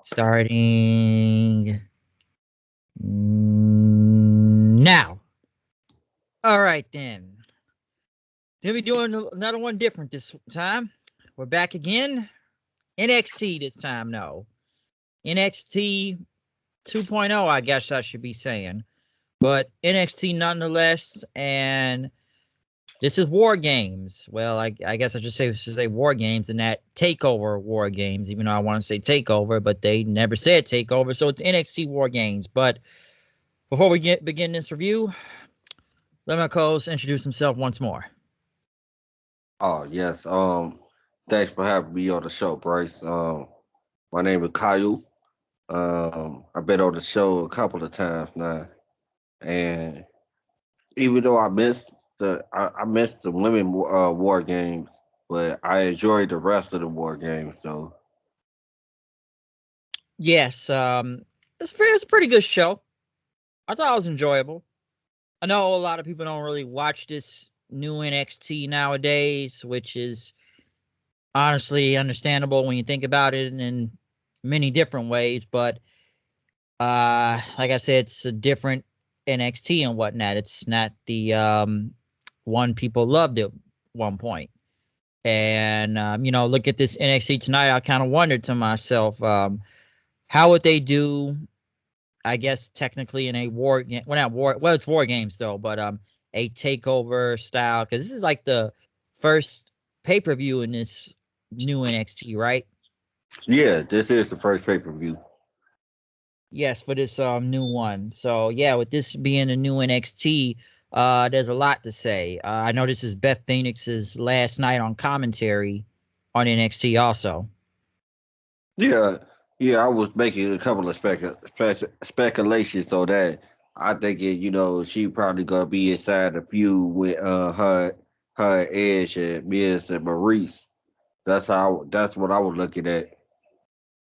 Starting now. All right, then. Then we're doing another one different this time. We're back again. NXT this time, no. NXT 2.0, I guess I should be saying. But NXT nonetheless, and this is War Games. Well, I guess I should say War Games and that Takeover War Games, even though I want to say Takeover, but they never said Takeover, so it's NXT War Games. But before we begin this review, let my co-host introduce himself once more. Oh yes. Thanks for having me on the show, Bryce. My name is Kyle. I've been on the show a couple of times now, and even though I missed the women war games, but I enjoyed the rest of the war games. So Yes, it's a pretty good show. I thought it was enjoyable. I know a lot of people don't really watch this new NXT nowadays, which is honestly understandable when you think about it in many different ways. But like I said, it's a different NXT and whatnot. It's not the one people loved at one point. And look at this NXT tonight. I kind of wondered to myself, how would they do? I guess technically in a war game. Well, not war. Well, it's war games though, but a takeover style because this is like the first pay per view in this new NXT, right? yeah, this is the first pay per view. Yes, for this new one. So yeah, with this being a new NXT, there's a lot to say. I know this is Beth Phoenix's last night on commentary on NXT also. Yeah, yeah. I was making a couple of speculations on that. I think she probably gonna be inside the feud with her Edge and Miz and Maurice. That's what I was looking at.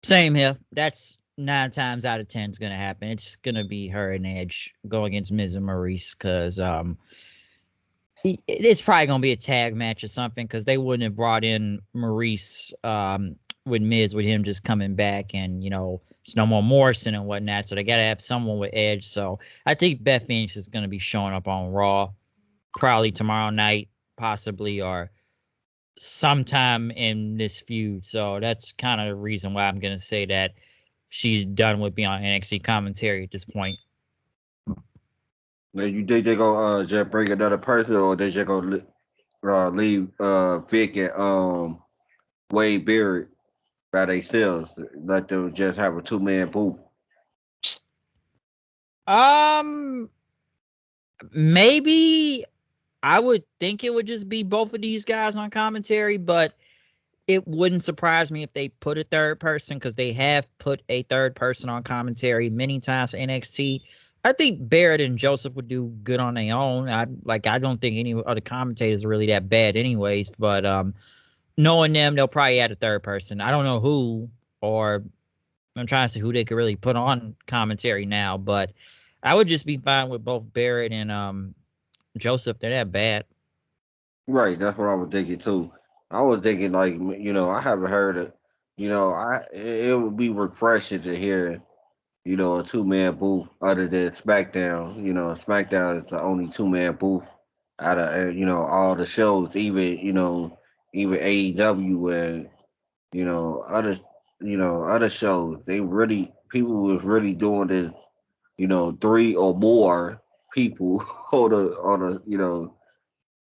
Same here. That's 9 times out of 10 is gonna happen. It's gonna be her and Edge go against Miz and Maurice because it's probably gonna be a tag match or something because they wouldn't have brought in Maurice with Miz with him just coming back and it's no more Morrison and whatnot. So they gotta have someone with Edge. So I think Beth Phoenix is gonna be showing up on Raw probably tomorrow night, possibly or sometime in this feud. So that's kind of the reason why I'm gonna say that she's done with being on NXT commentary at this point. Now, you think they gonna just bring another person, or they just gonna leave Vic and Wade Barrett by themselves? Let them just have a 2-man booth. Um, maybe I would think it would just be both of these guys on commentary, but it wouldn't surprise me if they put a third person because they have put a third person on commentary many times for NXT. I think Barrett and Joseph would do good on their own. I don't think any other commentators are really that bad anyways, but knowing them, they'll probably add a third person. I don't know who, or I'm trying to see who they could really put on commentary now, but I would just be fine with both Barrett and Joseph. They're that bad. Right, that's what I was thinking too. I was thinking like I haven't heard it. It would be refreshing to hear a 2-man booth other than SmackDown. SmackDown is the only 2-man booth out of all the shows, even AEW and other other shows. They really people was really doing this. 3 or more people on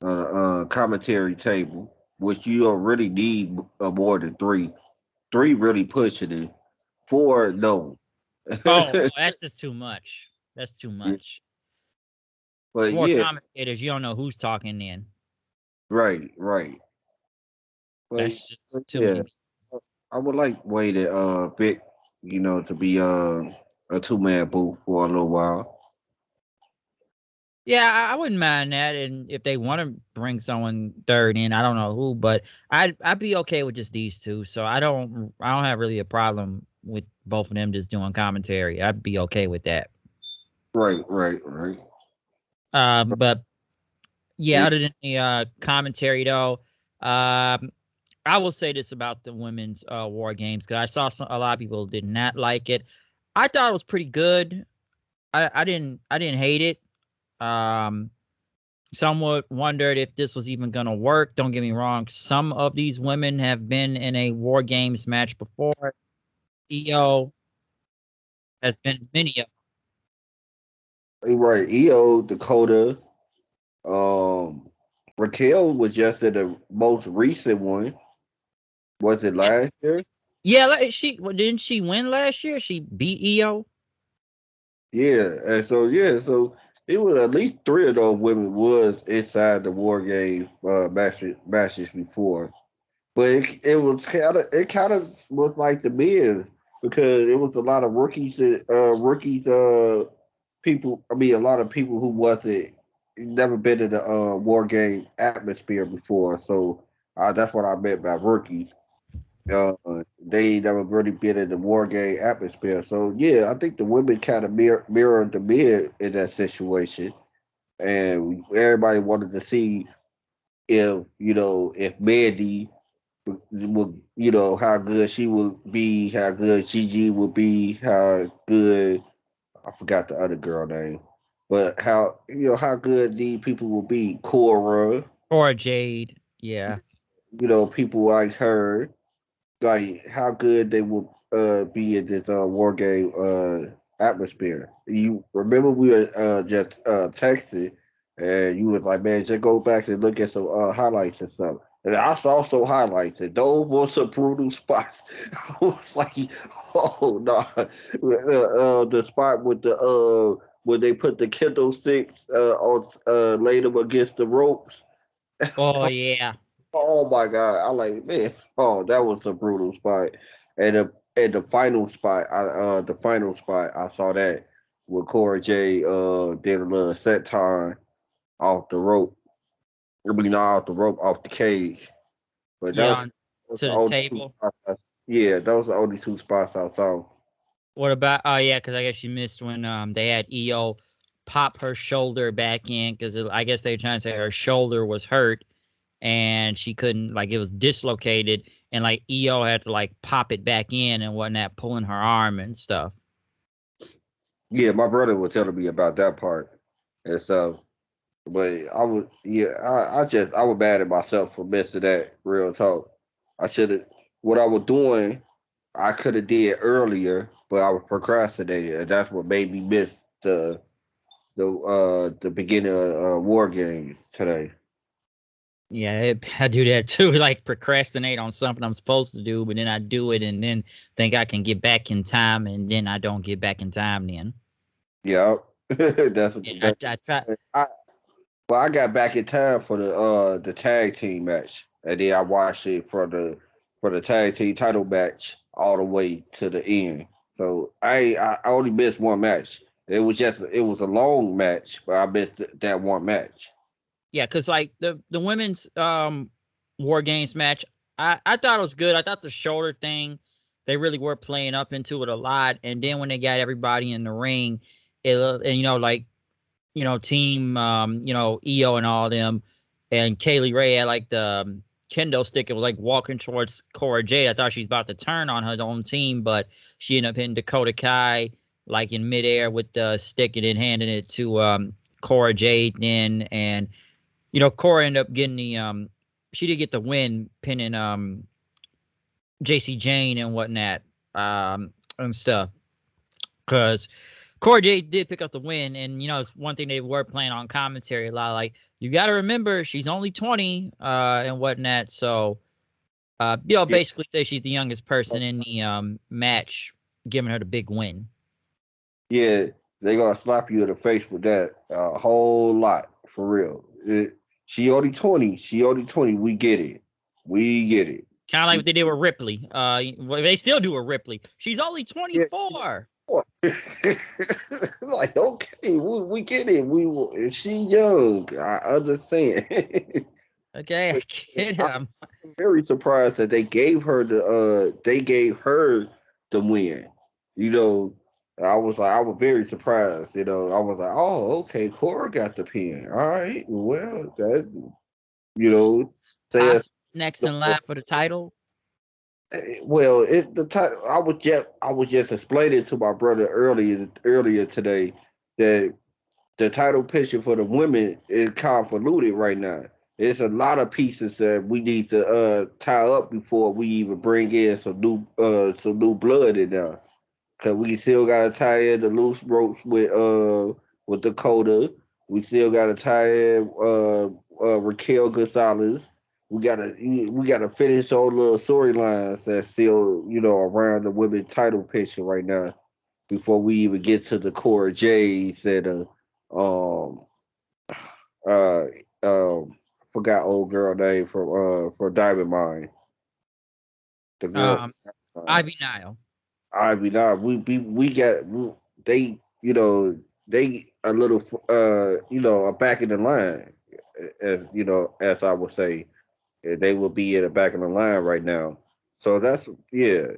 a commentary table, which you don't really need more than three. Three really pushing it. Four, no. Oh, that's just too much. That's too much. But Four yeah, commentators, you don't know who's talking then. right, right. But That's just too yeah, many. I would like Wade and Vic, to be a 2-man booth for a little while. Yeah, I wouldn't mind that. And if they want to bring someone third in, I don't know who, but I'd be okay with just these two. So I don't have really a problem with both of them just doing commentary. I'd be okay with that. Right, right, right. But yeah, Yeah, other than the commentary though, um, I will say this about the women's War Games because I saw a lot of people did not like it. I thought it was pretty good. I didn't hate it. Um, Somewhat wondered if this was even gonna work. Don't get me wrong. Some of these women have been in a War Games match before. EO has been in many of. Right, EO, Dakota, um, Raquel was just in the most recent one. Was it Yeah, last year? yeah. Didn't she win last year? She beat EO. Yeah, and so it was at least three of those women was inside the war game matches before. But it kind of was like the men because it was a lot of rookies people. I mean, a lot of people who wasn't never been in the war game atmosphere before. So that's what I meant by rookie. Uh, they never really been in the war game atmosphere. So yeah, I think the women kind of mirrored the men in that situation, and everybody wanted to see if Mandy would how good she would be, how good Gigi would be, how good I forgot the other girl name, but how good these people will be. Cora, Or Jade. Yeah. people like her, like how good they will be in this war game atmosphere. You remember we were just texting, and you was like, "Man, just go back and look at some highlights and stuff." And I saw some highlights, and those were some brutal spots. I was like, "Oh no!" The spot with the where they put the kendo sticks on laid them against the ropes. Oh yeah. Oh my god! I like man. Oh, that was a brutal spot. And the final spot, I saw that with Cora J did a little set time off the rope. I mean, not off the rope, off the cage. But Yeah. those To the the only two table. spots. Yeah, those are the only two spots I saw. What about? Oh yeah, because I guess you missed when they had EO pop her shoulder back in because I guess they were trying to say her shoulder was hurt and she couldn't, like, it was dislocated, and like EO had to like pop it back in and whatnot, pulling her arm and stuff. Yeah, my brother was telling me about that part and stuff. But I was mad at myself for missing that. Real talk. I should have. What I was doing, I could have did earlier, but I was procrastinating, and that's what made me miss the beginning of war games today. Yeah, I do that too. Like procrastinate on something I'm supposed to do, but then I do it and then think I can get back in time, and then I don't get back in time. Then Yeah, yeah, that's. I try. I Well, I got back in time for the tag team match, and then I watched it for the tag team title match all the way to the end. So I only missed one match. It was a long match, but I missed that one match. Yeah, because like the women's War Games match, I thought it was good. I thought the shoulder thing, they really were playing up into it a lot, and then when they got everybody in the ring, and like team EO and all them, and Kaylee Ray had like the kendo stick and was like walking towards Cora Jade. I thought she's about to turn on her own team, but she ended up hitting Dakota Kai like in midair with the stick and then handing it to Cora Jade then, and Cora ended up getting the she did get the win, pinning JC Jane and whatnot, and stuff. Because Cora Jade did pick up the win, and it's one thing they were playing on commentary a lot. Like, you got to remember she's only 20, and whatnot. So, Yeah, basically say she's the youngest person in the match, giving her the big win. yeah, they gonna slap you in the face with that a whole lot for real. She only 20. She only 20. We get it. We get it. Kind of like She what they did with Ripley. Well, they still do with Ripley. She's only yeah, 24. like, okay, we get it. She young. I understand. Okay, I But get I'm it. very surprised that they gave her the win. You know, I was very surprised. I was like, oh, okay, Cora got the pin. All right, well, that you know says Possible. next in line for the title? Well, the title. I was just explaining to my brother earlier today that the title picture for the women is convoluted right now. There's a lot of pieces that we need to tie up before we even bring in some new blood in there. Cause we still gotta tie in the loose ropes with Dakota. We still gotta tie in Raquel Gonzalez. We gotta finish all little storylines that's still around the women's title picture right now before we even get to the core J's that um uh forgot old girl name from Diamond Mine. The girl Um, uh, Ivy Nile. Ivy now we got they they a little are back in the line as I would say. They will be in the back of the line right now. So that's yeah.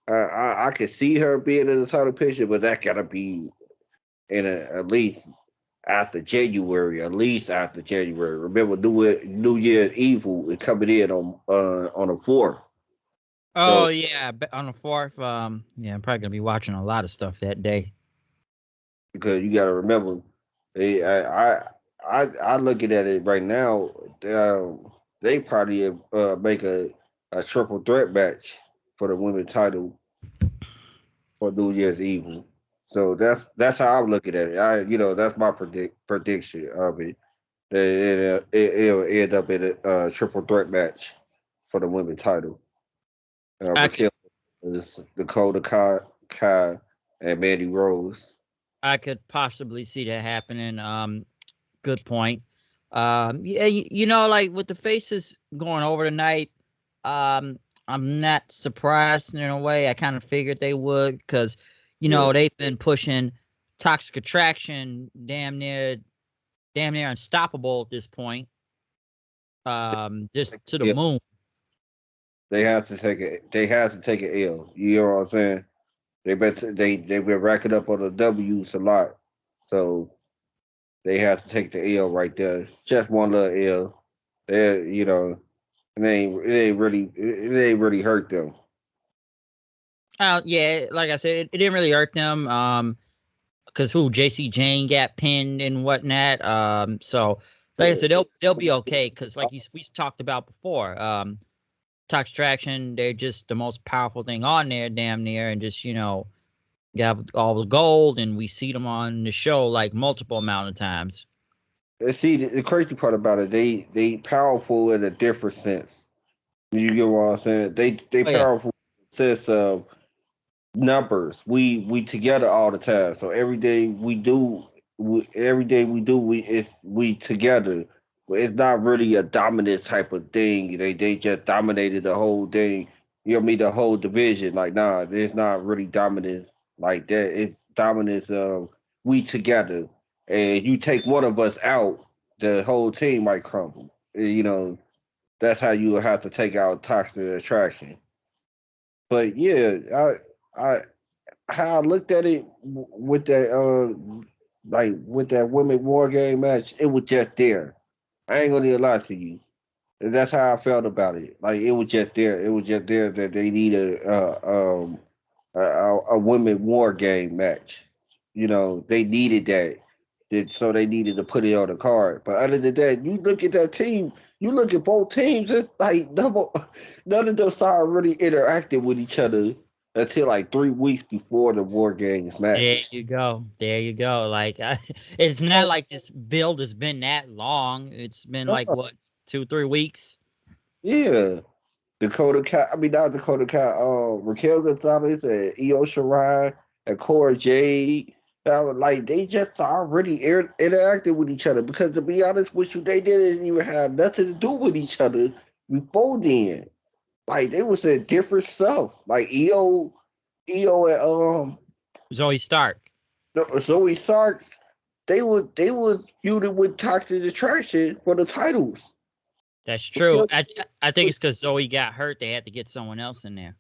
I can see her being in the title picture, but that gotta be at least after January. At least after January. Remember, New Year's Evil is coming in on the fourth. Oh So yeah, on the fourth. Yeah, I'm probably gonna be watching a lot of stuff that day. because you got to remember, they, I looking at it right now. They probably make a triple threat match for the women's title for New Year's Evil. So that's how I'm looking at it. That's my prediction of it. That it'll end up in a triple threat match for the women's title. I could Raquel is Kai, and Mandy Rose. I could possibly see that happening. Good point. Yeah, like with the faces going over tonight, I'm not surprised in a way. I kind of figured they would because, Yeah, they've been pushing Toxic Attraction damn near unstoppable at this point. Just to the yeah. moon. They have to take it. They have to take an L. You know what I'm saying? They've been racking up on the W's a lot, so they have to take the L right there. Just one little L. It ain't really hurt them. Yeah, like I said, it didn't really hurt them. Because JC Jane got pinned and whatnot. So like I Yeah. said, they'll be okay. Because like we talked about before, Toxic Traction, they're just the most powerful thing on there, damn near, and just got all the gold, and we see them on the show like multiple amount of times. And see, the crazy part about it, they powerful in a different sense. You get what I'm saying? They Oh yeah, powerful in the sense of numbers. We together all the time. So every day we do we together. But it's not really a dominant type of thing. They just dominated the whole thing. You know what I mean? The whole division. Like nah, it's not really dominance like that. It's dominance of we together. And you take one of us out, the whole team might crumble. That's how you have to take out toxic attraction. But yeah, I how I looked at it with that with that women war game match, it was just there. I ain't gonna lie to you. And that's how I felt about it. Like it was just there. It was just there that they need a women war game match. They needed that. So they needed to put it on the card. But other than that, you look at that team. You look at both teams. It's like none of them started really interacting with each other until like 3 weeks before the War Games there match. you go, there you go. Like it's not like this build has been that long. It's been like what 2-3 weeks. Yeah, Dakota Kai. I mean, not Dakota Kai. Raquel Gonzalez and Io Shirai and Cora Jade. I was like they just already interacted with each other because to be honest with you, they didn't even have nothing to do with each other before then. Like they was in different stuff. Like Io and Zoe Stark. Zoe Starks, they was feuding with Toxic Attraction for the titles. That's true. I think it's because Zoe got hurt. They had to get someone else in there.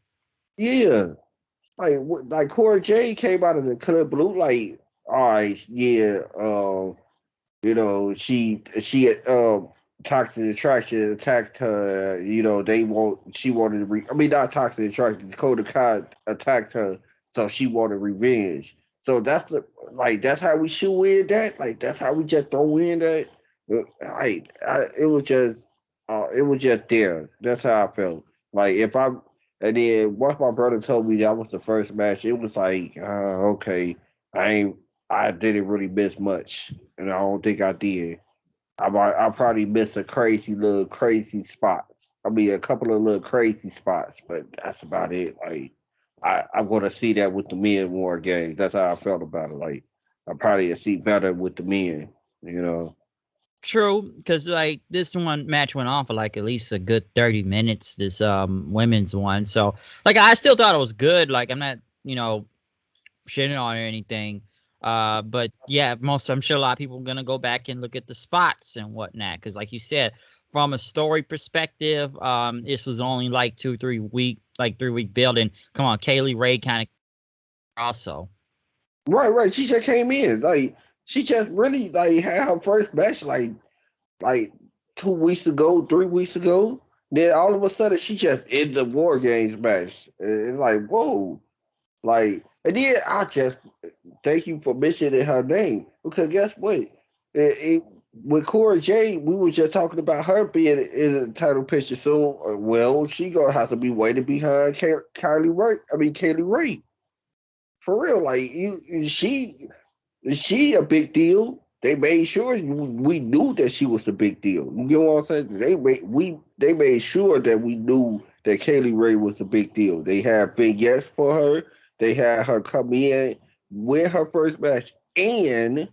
Yeah, like Cora Jade came out of the clear blue. All right, yeah, she Toxic Attraction attacked her. She wanted to. Not Toxic Attraction. Dakota Kai attacked her, so she wanted revenge. So that's how we should win that. Like that's how we just throw in that. It was just there. That's how I felt. Like if I and then once my brother told me that was the first match, it was like, okay, I ain't, I didn't really miss much, and I don't think I did. I probably missed crazy spots. A couple of little crazy spots, but that's about it. Like I'm gonna see that with the men more games. That's how I felt about it. Like I probably see better with the men. You know. True, because like this one match went on for like at least a good 30 minutes. This women's one, so like I still thought it was good. Like I'm not shitting on it or anything. But yeah, I'm sure a lot of people are gonna go back and look at the spots and whatnot. Because like you said, from a story perspective, this was only like 3 week building. Come on, Kaylee Ray kind of also. Right. She just came in. Like she just really like had her first match like 2 weeks ago, 3 weeks ago. Then all of a sudden she just in the War Games match. And like, whoa. Like, and then I just thank you for mentioning her name because guess what? With Cora Jade, we were just talking about her being in the title picture soon. Well, she gonna have to be waiting behind Kaylee Ray. For real, like she a big deal. They made sure we knew that she was a big deal. You know what I'm saying? They made sure that we knew that Kaylee Ray was a big deal. They had vignettes for her. They had her come in, win her first match, and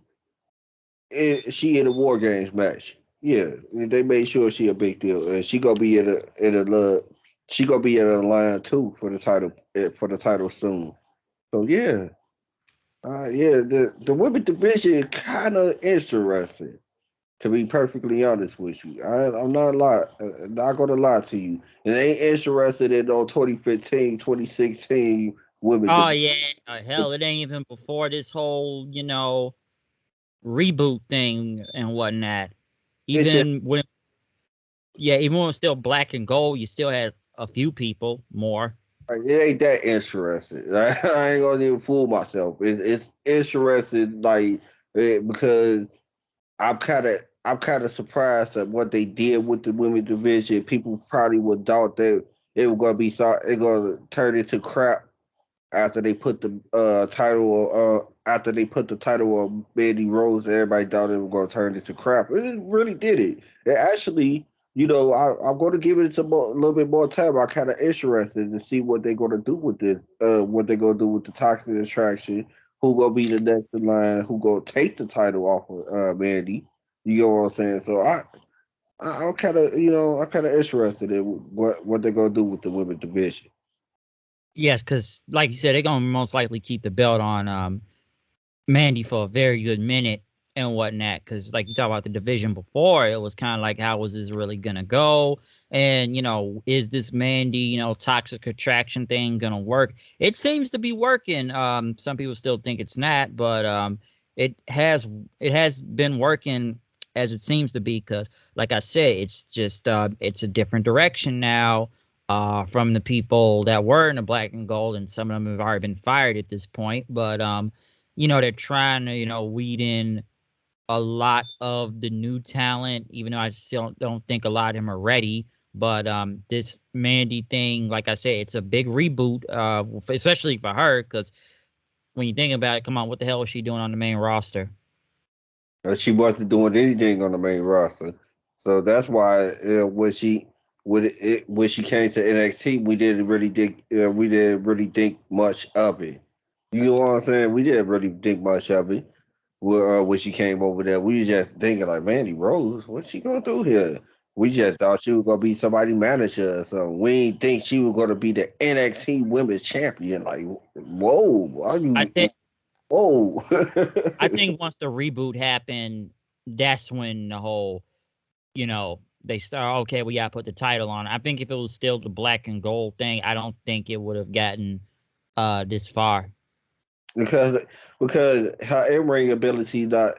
she in a War Games match. Yeah, they made sure she a big deal, and she gonna be she gonna be in a line too for the title soon. So yeah, the women division is kind of interesting. To be perfectly honest with you, I'm not gonna lie to you. It ain't interested in no 2015, 2016 women Oh division. yeah, hell, it ain't even before this whole reboot thing and whatnot. It just Even when even when it was still black and gold, you still had a few people more. it ain't that interesting. I ain't gonna even fool myself. It's interesting, because I'm kind of surprised at what they did with the women's division. People probably would thought that it was gonna be it gonna turn into crap after they put the title on Mandy Rose. Everybody thought it was gonna turn into crap. It really did it. It actually, I'm going to give it a little bit more time. I'm kind of interested to see what they're going to do with this. What they're going to do with the Toxic Attraction. Who gonna be the next in line? Who gonna take the title off of Mandy? You know what I'm saying? So I'm kind of I'm kind of interested in what they're gonna do with the women's division. Yes, because like you said, they're gonna most likely keep the belt on Mandy for a very good minute and whatnot. Because like you talk about the division before, it was kind of like how was this really gonna go? And is this Mandy toxic attraction thing gonna work? It seems to be working. Some people still think it's not, but it has been working as it seems to be. Because like I said, it's just it's a different direction now. From the people that were in the black and gold, and some of them have already been fired at this point. But they're trying to, weed in a lot of the new talent, even though I still don't think a lot of them are ready. But this Mandy thing, like I said, it's a big reboot, especially for her, because when you think about it, come on, what the hell is she doing on the main roster? She wasn't doing anything on the main roster, so that's why when she came to NXT, we didn't really think much of it. You know what I'm saying? We didn't really think much of it when she came over there. We were just thinking like, Mandy Rose, what's she gonna do here? We just thought she was gonna be somebody manager or something. We didn't think she was gonna be the NXT Women's Champion. Like, whoa, are I you? think Whoa. I think once the reboot happened, that's when the whole they start, okay, we gotta put the title on. I think if it was still the black and gold thing, I don't think it would have gotten this far. because her in ring ability not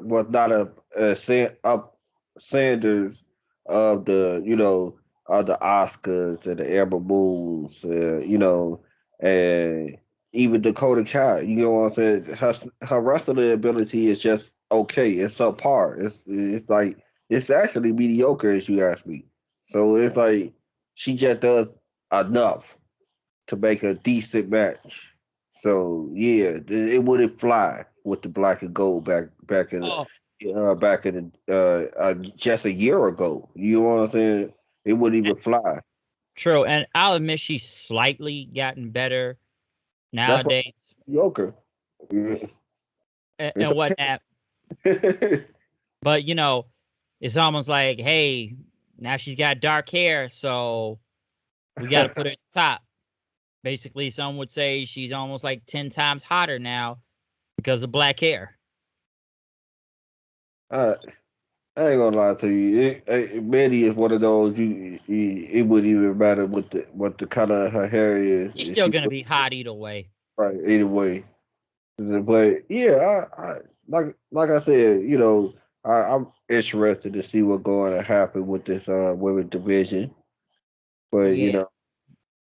was not up Sanders of the of the Oscars and the Amber Moons, and even Dakota Kai. You know what I'm saying? Her wrestling ability is just okay. It's subpar. It's like it's actually mediocre, as you ask me. So it's like she just does enough to make a decent match. So yeah, it wouldn't fly with the black and gold back in Oh, just a year ago. You know what I'm saying? It wouldn't even fly. true. And I'll admit she's slightly gotten better That's what nowadays mediocre. Yeah, it's and whatnot. okay. But it's almost like, hey, now she's got dark hair, so we got to put her at the top. Basically, some would say she's almost like 10 times hotter now because of black hair. I, I ain't gonna lie to you. Mandy is one of those it wouldn't even matter what the color of her hair is. She's still She going to would be hot either way. right either way. But yeah, like I said, I'm interested to see what's going to happen with this women division. But Yeah,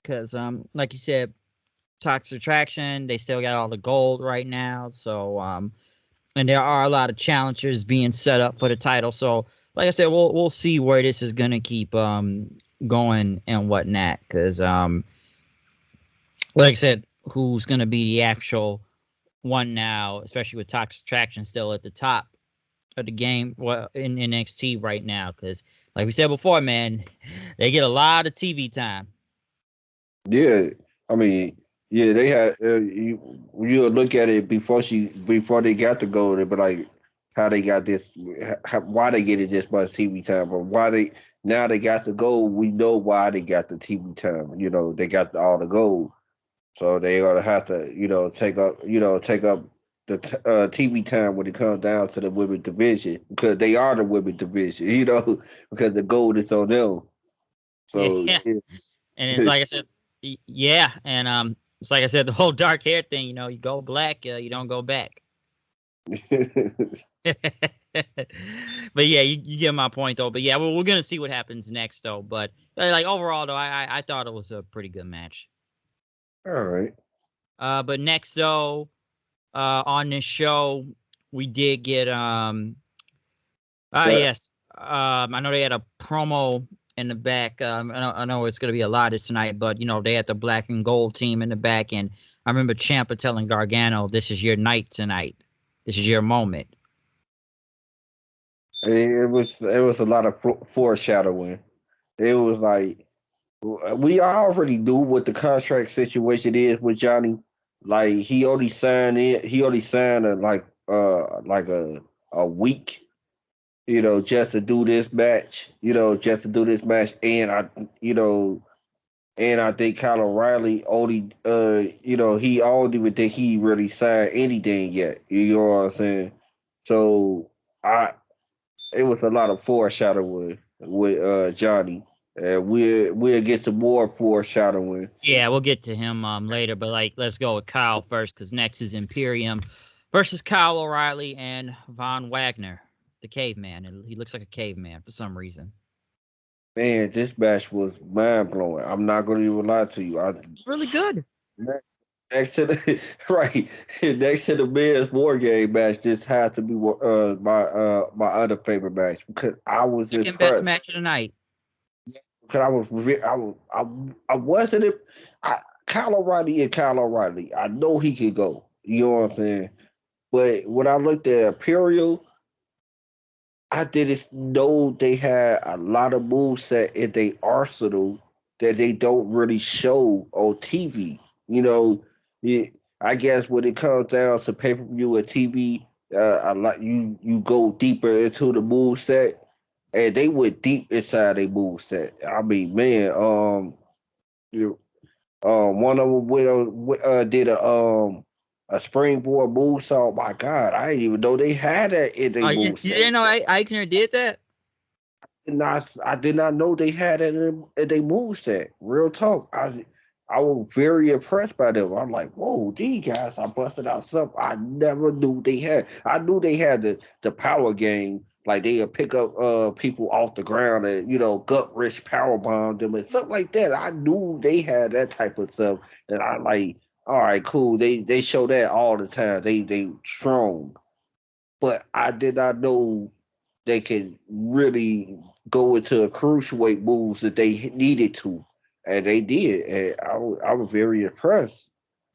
because like you said, Toxic Attraction, they still got all the gold right now. So and there are a lot of challengers being set up for the title. So like I said, we'll see where this is gonna keep going and whatnot. Because like I said, who's gonna be the actual one now, especially with Toxic Attraction still at the top of the game, well, in NXT right now. Because like we said before, man, they get a lot of TV time. yeah, I mean, yeah, they had you look at it before they got the gold, but like how they got this, why they get it this much TV time, but why they now they got the gold. We know why they got the TV time. They got all the gold. So they're gonna have to, take up the TV time when it comes down to the women division because they are the women division, because the gold is on them. Yeah, So and it's yeah, like I said, yeah, and it's like I said, the whole dark hair thing. You go black, you don't go back. But yeah, you get my point though. But yeah, we're gonna see what happens next though. But like overall though, I thought it was a pretty good match. all right. But next though, on this show, we did get That yes, I know they had a promo in the back. I know it's gonna be a lot this tonight, but they had the black and gold team in the back, and I remember Ciampa telling Gargano, "This is your night tonight. This is your moment." it was a lot of foreshadowing. It was like we already knew what the contract situation is with Johnny. Like he only signed like a week, just to do this match, you know, and I think Kyle O'Reilly only, he I don't even think he really signed anything yet. You know what I'm saying? So I, it was a lot of foreshadowing with Johnny, and we'll get to more foreshadowing. Yeah, we'll get to him later, but like let's go with Kyle first because next is Imperium versus Kyle O'Reilly and Von Wagner, the caveman. And he looks like a caveman for some reason. Man, this match was mind blowing. I'm not going to even lie to you. It's really good. Next to the right next to the men's war game match, this had to be my other favorite match because I was Second best impressed. match of the night. Because I wasn't Kyle O'Reilly and Kyle O'Reilly. I know he could go. You know what I'm saying? But when I looked at Imperial, I didn't know they had a lot of moves set in their arsenal that they don't really show on TV. You know, I guess when it comes down to pay per view and TV, a lot you go deeper into the move set, and they went deep inside their move set. I mean, man, you- one of them did a springboard moonsault. My God, I didn't even know they had that in their Oh, move you set. didn't know Eichner did that? I did not know they had it in they move set. Real talk. I was very impressed by them. I'm like, whoa, these guys are busting out something I never knew they had. I knew they had the power game, Like they'll pick up people off the ground and gut wrench power bomb them and stuff like that. I knew they had that type of stuff, and I like. All right, cool. They show that all the time. They strong, but I did not know they could really go into a cruiserweight moves that they needed to, and they did. And I was very impressed.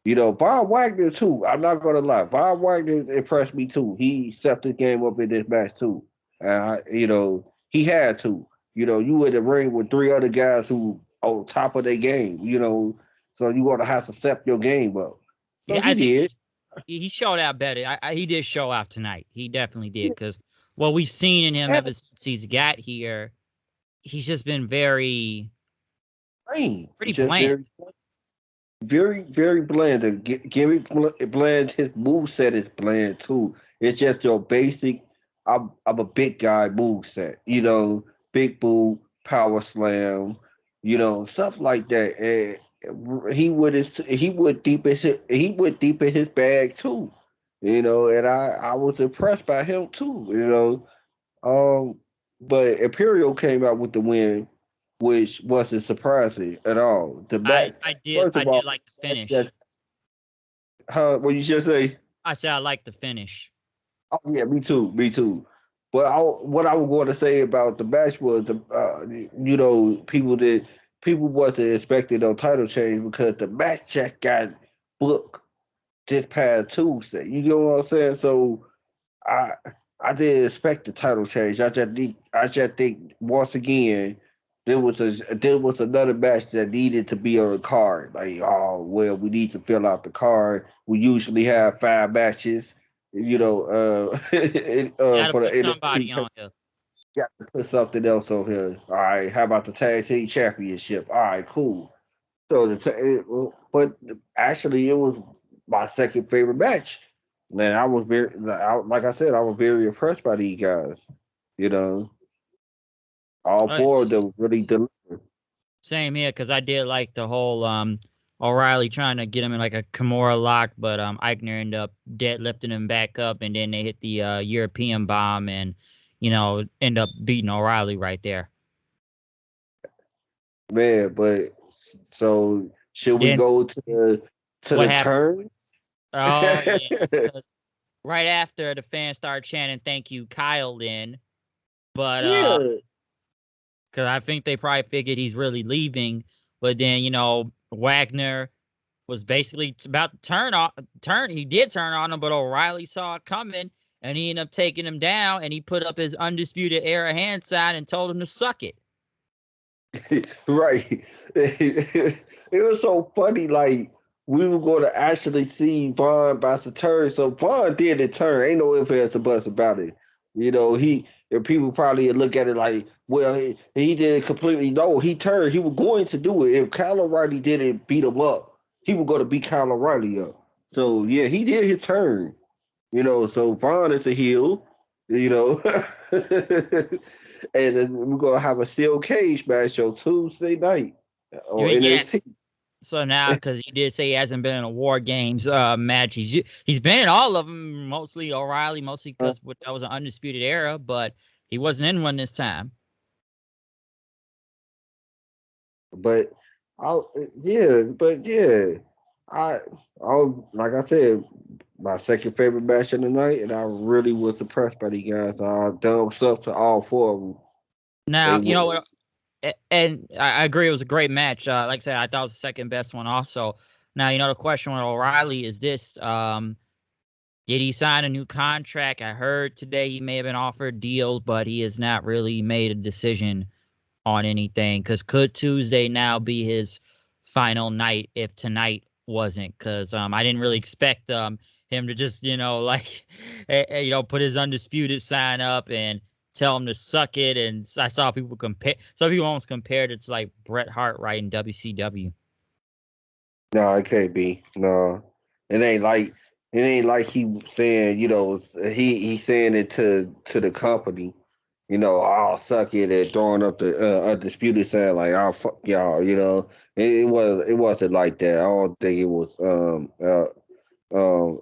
Bob Wagner too. I'm not gonna lie, Bob Wagner impressed me too. He stepped the game up in this match too. He had to. You in the ring with three other guys who on top of their game. So you gonna have to step your game up. So Yeah, he I think did. he showed out better. He did show out tonight. He definitely did because what we've seen in him ever since he's got here, he's just been pretty It's just bland. very, very bland. The gimmick bland. His move set is bland too. It's just your basic. I'm a big guy move set. Big boot, power slam. Stuff like that. And he went deep in his bag too. And I was impressed by him too. Um, but Imperial came out with the win, which wasn't surprising at all. The I match, I did first I of all, did like the finish. just what you just say. I said I like the finish. Oh yeah, me too, me too. But what I was going to say about the match was, people wasn't expecting no title change because the match just got booked this past Tuesday. You know what I'm saying? So I I didn't expect the title change. I just think once again there was another match that needed to be on the card. Like, oh well, we need to fill out the card. We usually have 5 matches, Got to for the put NXT. somebody on here. Got to put something else on here. All right, how about the tag team championship? All right, cool. So but actually, it was my second favorite match. And like I said, I was very impressed by these guys. You know, all four of It's them really delivered. same here because I did like the whole O'Reilly trying to get him in like a Kimura lock, but Eichner ended up deadlifting him back up, and then they hit the European bomb, and end up beating O'Reilly right there. Man, but so should we Then go to what the happened? turn? Oh yeah, because right after the fans started chanting "Thank you, Kyle," in, but Yeah. because I think they probably figured he's really leaving, but then Wagner was basically about to turn. He did turn on him, but O'Reilly saw it coming, and he ended up taking him down. And he put up his undisputed era hand sign and told him to suck it. Right. It was so funny. Like, we were going to actually see Vaughn about to turn. So Vaughn did the turn. Ain't no ifs, ands, or buts about it. And people probably look at it like, well, he didn't completely know. He turned. He was going to do it. If Kyle O'Reilly didn't beat him up, he was going to beat Kyle O'Reilly up. So, yeah, he did his turn. So Vaughn is a heel, you know. And then we're gonna have a steel cage match on Tuesday night on Yes. NXT. So now, because he did say he hasn't been in a War Games match, he's been in all of them. Mostly O'Reilly, mostly because that was an undisputed era, but he wasn't in one this time. But I yeah, I I like I said, my second favorite match of the night, and I really was impressed by these guys. I thumbs up to all four of them. They Now, you know were what? And I agree, it was a great match. Like I said, I thought it was the second best one. Also, now the question with O'Reilly is this: did he sign a new contract? I heard today he may have been offered deals, but he has not really made a decision on anything. Because could Tuesday now be his final night if tonight wasn't? Because I didn't really expect him to just like put his undisputed sign up and tell him to suck it. And I saw people some people almost compared it to like Bret Hart right in WCW. no, it can't be. No, it ain't like he saying, he's saying it to the company, I'll suck it and throwing up the undisputed saying like, I'll fuck y'all, it wasn't like that. I don't think it was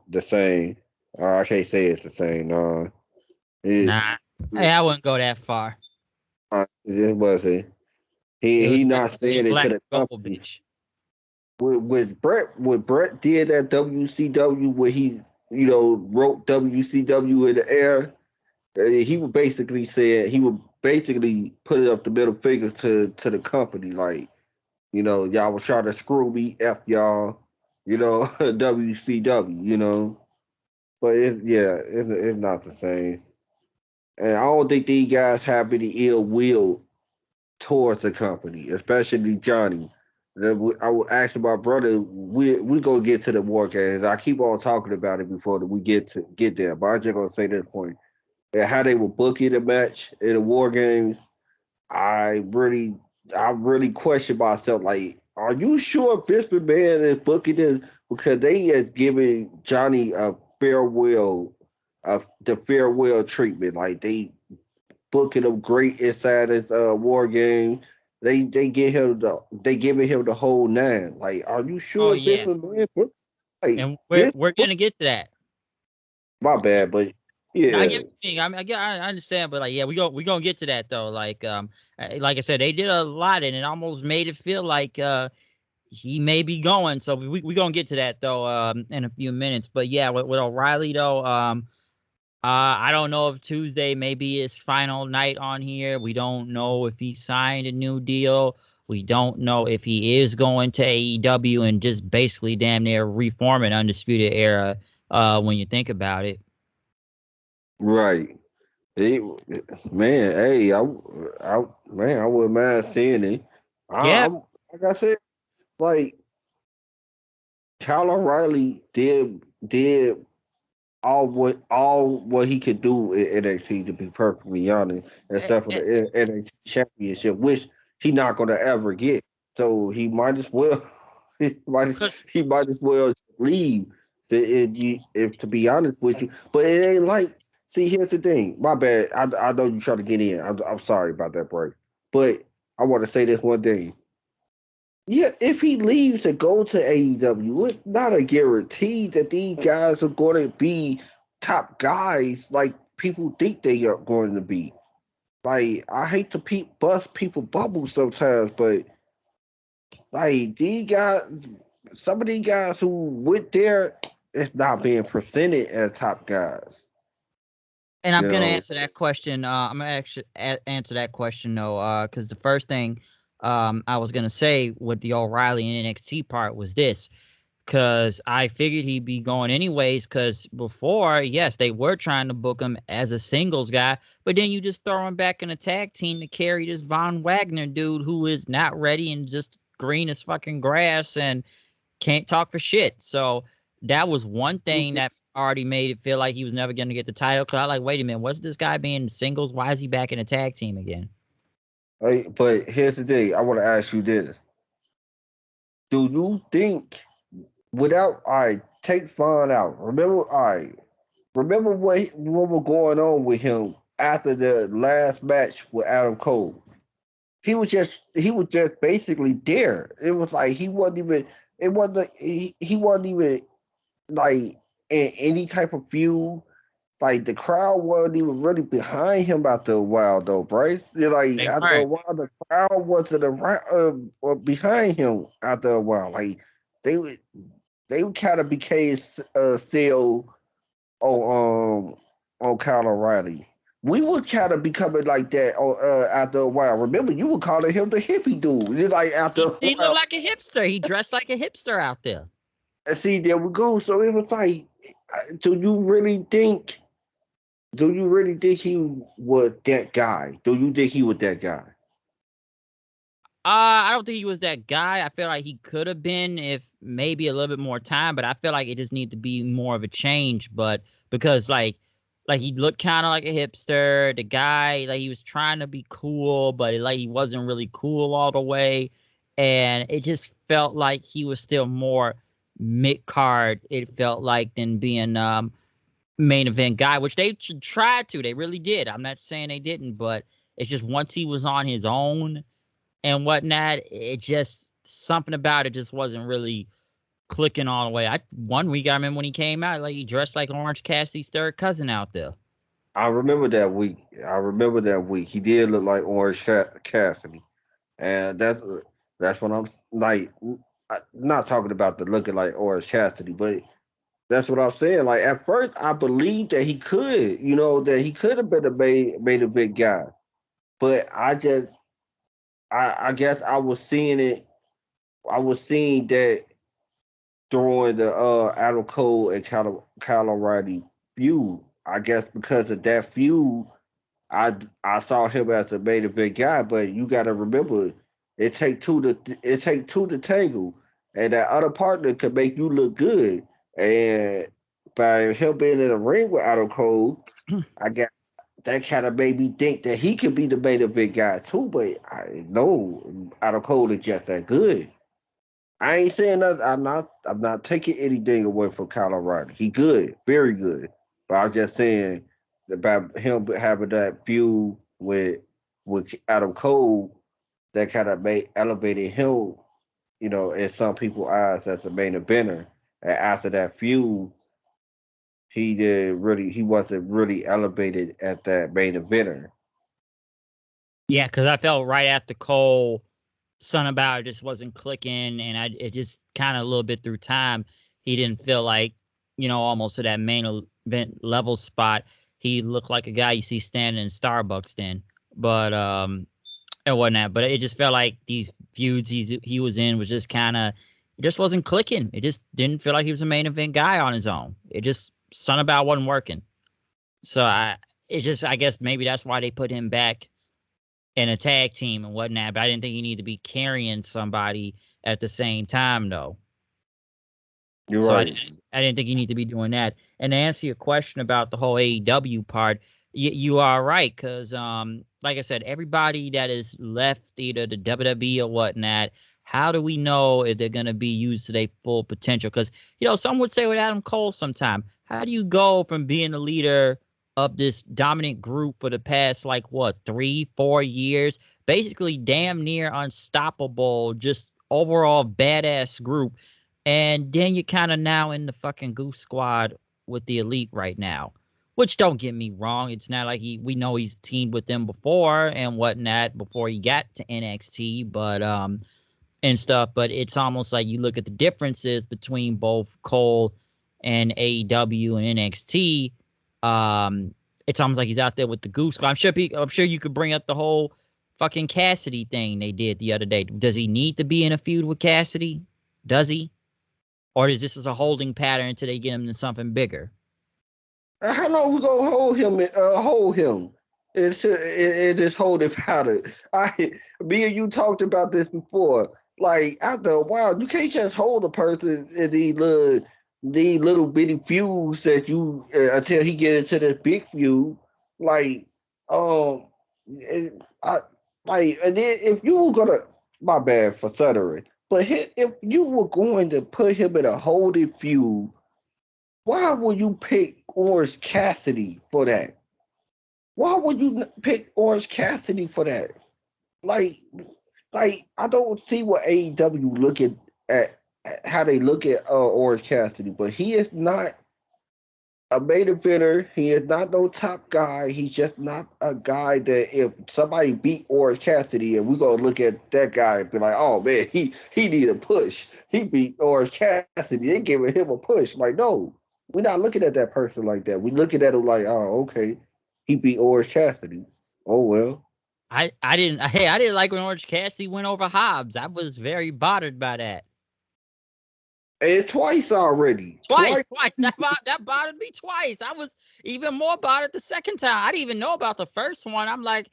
the same. I can't say it's the same. No, it Nah. Hey, I wouldn't go that far. It wasn't. It was He better not to see a saying it to black the gold company. bitch. What Brett did at WCW, where he wrote WCW in the air. He would basically say he would basically put it up the middle finger to the company, like, y'all was trying to screw me, f y'all, WCW, but it's not the same, and I don't think these guys have any ill will towards the company, especially Johnny. I would ask my brother. We gonna get to the war games. I keep on talking about it before we get there, but I'm just gonna say this point: and how they were booking the match in the war games. I really, I really question myself. Like, are you sure Vince McMahon is booking this? Because they is giving Johnny a farewell, the farewell treatment. Like, they booking him great inside his war game. They giving him the whole nine. Like, are you Oh sure Vince yeah, McMahon? Like, and we're Vince, we're gonna get to that. my bad, but I yeah, get what you mean. I mean, I understand, but like, yeah, we gonna get to that though. Like I said, they did a lot, and it almost made it feel like he may be going. So we gonna get to that though in a few minutes. But yeah, with O'Reilly though, I don't know if Tuesday may be his final night on here. We don't know if he signed a new deal. We don't know if he is going to AEW and just basically damn near reforming Undisputed Era. When you think about it. right. He, man, hey, man, I wouldn't mind seeing it. Yeah, I'm like I said, like Kyle O'Reilly did all what he could do in NXT, to be perfectly honest, eh, except for eh, the NXT championship, which he not gonna ever get. So he might as well cause he might as well leave. If to be honest with you, but it ain't like. See, here's the thing. My bad. I know you trying to get in. I'm sorry about that break, but I want to say this one thing. Yeah, if he leaves to go to AEW, it's not a guarantee that these guys are going to be top guys like people think they are going to be. Like, I hate to bust people bubbles sometimes, but like these guys, some of these guys who went there, it's not being presented as top guys. and I'm You gonna know, answer that question. I'm gonna actually answer that question though, because the first thing I was gonna say with the O'Reilly and NXT part was this. Because I figured he'd be going anyways. Because before, yes, they were trying to book him as a singles guy, but then you just throw him back in a tag team to carry this Von Wagner dude who is not ready and just green as fucking grass and can't talk for shit. So that was one thing that already made it feel like he was never going to get the title. Because I like, wait a minute, was this guy being singles? Why is he back in a tag team again? but here's the thing. I want to ask you this: do you think, without I take Vaughn out, remember what was going on with him after the last match with Adam Cole? He was just basically there. It was like he wasn't even. It wasn't. He wasn't even like in any type of feud. Like the crowd wasn't even really behind him after a while, though, Bryce. Like They after a weren't. while, the crowd wasn't around or behind him after a while. Like they would they kind of became still on Kyle O'Reilly. We were kind of becoming like that after a while. Remember, you were calling him the hippie dude. It's like after a He looked while, like a hipster. He dressed like a hipster out there. and see, there we go. So it was like, do you really think? Do you really think he was that guy? Do you think he was that guy? I don't think he was that guy. I feel like he could have been if maybe a little bit more time, but I feel like it just needed to be more of a change. But because like he looked kind of like a hipster. The guy like he was trying to be cool, but like he wasn't really cool all the way, and it just felt like he was still more mid card. It felt like than being main event guy, which they tried to. They really did. I'm not saying they didn't, but it's just once he was on his own and whatnot, it just something about it just wasn't really clicking all the way. One week I remember when he came out, like he dressed like Orange Cassidy's third cousin out there. I remember that week. He did look like Orange Cassidy, and that's what I'm like. Not talking about the looking like Orange Cassidy, but that's what I'm saying. Like at first, I believed that he could, that he could have been a made a big guy, but I guess I was seeing it. I was seeing that during the Adam Cole and Kyle O'Reilly feud. I guess because of that feud, I I saw him as a main event guy. But you got to remember, it take two to tangle, and that other partner could make you look good. And by him being in the ring with Adam Cole, I got that kind of made me think that he could be the main event guy too. But I know Adam Cole is just that good. I ain't saying nothing. I'm not taking anything away from Kyle O'Reilly. He good, very good. But I'm just saying about him having that feud with Adam Cole that kind of made elevated him, in some people's eyes as the main eventer. And after that feud, he wasn't really elevated at that main eventer. Yeah, because I felt right after Cole, something about it just wasn't clicking, and it just kind of a little bit through time, he didn't feel like, almost to that main event level spot. He looked like a guy you see standing in Starbucks then, but and whatnot. But it just felt like these feuds he was in was just kind of, it just wasn't clicking. It just didn't feel like he was a main event guy on his own. It just something about it wasn't working. So I guess maybe that's why they put him back in a tag team and whatnot. But I didn't think he needed to be carrying somebody at the same time though. You're So right. I didn't think you need to be doing that. And to answer your question about the whole AEW part, you are right because like I said, everybody that is left either the WWE or whatnot, how do we know if they're gonna be used to their full potential? Because some would say with Adam Cole, sometime, how do you go from being the leader of this dominant group for the past like what 3-4 years, basically damn near unstoppable, just overall badass group, and then you're kind of now in the fucking goof squad with the elite right now. Which don't get me wrong, it's not like we know he's teamed with them before and whatnot before he got to NXT, but and stuff. But it's almost like you look at the differences between both Cole and AEW and NXT. It's almost like he's out there with the goose squad. I'm sure you could bring up the whole fucking Cassidy thing they did the other day. Does he need to be in a feud with Cassidy? Does he? Or is this a holding pattern until they get him to something bigger? How long we gonna hold him? Hold him in this holding pattern. Me and you talked about this before. Like after a while, you can't just hold a person in these little bitty feuds that you until he get into this big feud. Like, and I like, and then if you were gonna, my bad for stuttering, but if you were going to put him in a holding feud, why would you pick Orange Cassidy for that? Why would you pick Orange Cassidy for that? Like, like I don't see what AEW at how they look at Orange Cassidy, but he is not a main eventer. He is not no top guy. He's just not a guy that if somebody beat Orange Cassidy and we gonna look at that guy and be like, oh man, he need a push. He beat Orange Cassidy. They giving him a push. Like, no, we're not looking at that person like that. We looking at him like, oh, okay, he beat Orange Cassidy. Oh well. I didn't like when Orange Cassidy went over Hobbs. I was very bothered by that. And twice already. Twice, Twice. twice. That bothered me twice. I was even more bothered the second time. I didn't even know about the first one. I'm like,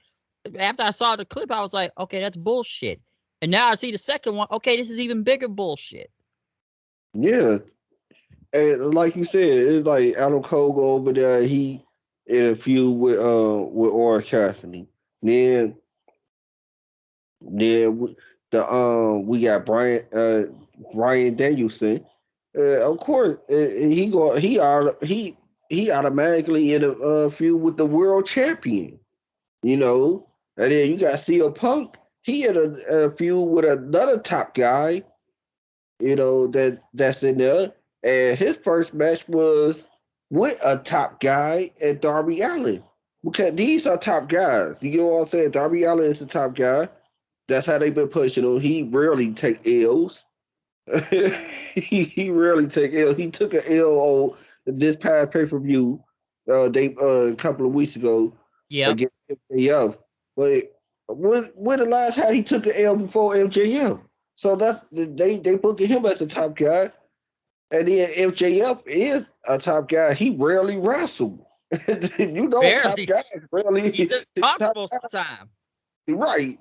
after I saw the clip, I was like, okay, that's bullshit. And now I see the second one. Okay, this is even bigger bullshit. Yeah. And like you said, it's like Adam Cole go over there, he in a feud with Orange Cassidy. Then we got Brian Danielson. Of course, he automatically in a feud with the world champion. You know, and then you got CM Punk. He in a feud with another top guy. That's in there. And his first match was with a top guy at Darby Allin. Because these are top guys. You know what I'm saying? Darby Allin is the top guy. That's how they've been pushing him. He rarely take L's. He rarely take L. He took an L on this past pay per view. They a couple of weeks ago Yep. against MJF. But when the last time he took an L before MJF? So that's they booking him as the top guy. And then MJF is a top guy. He rarely wrestled. Top Barely. guys He rarely just talks top most of the time. right.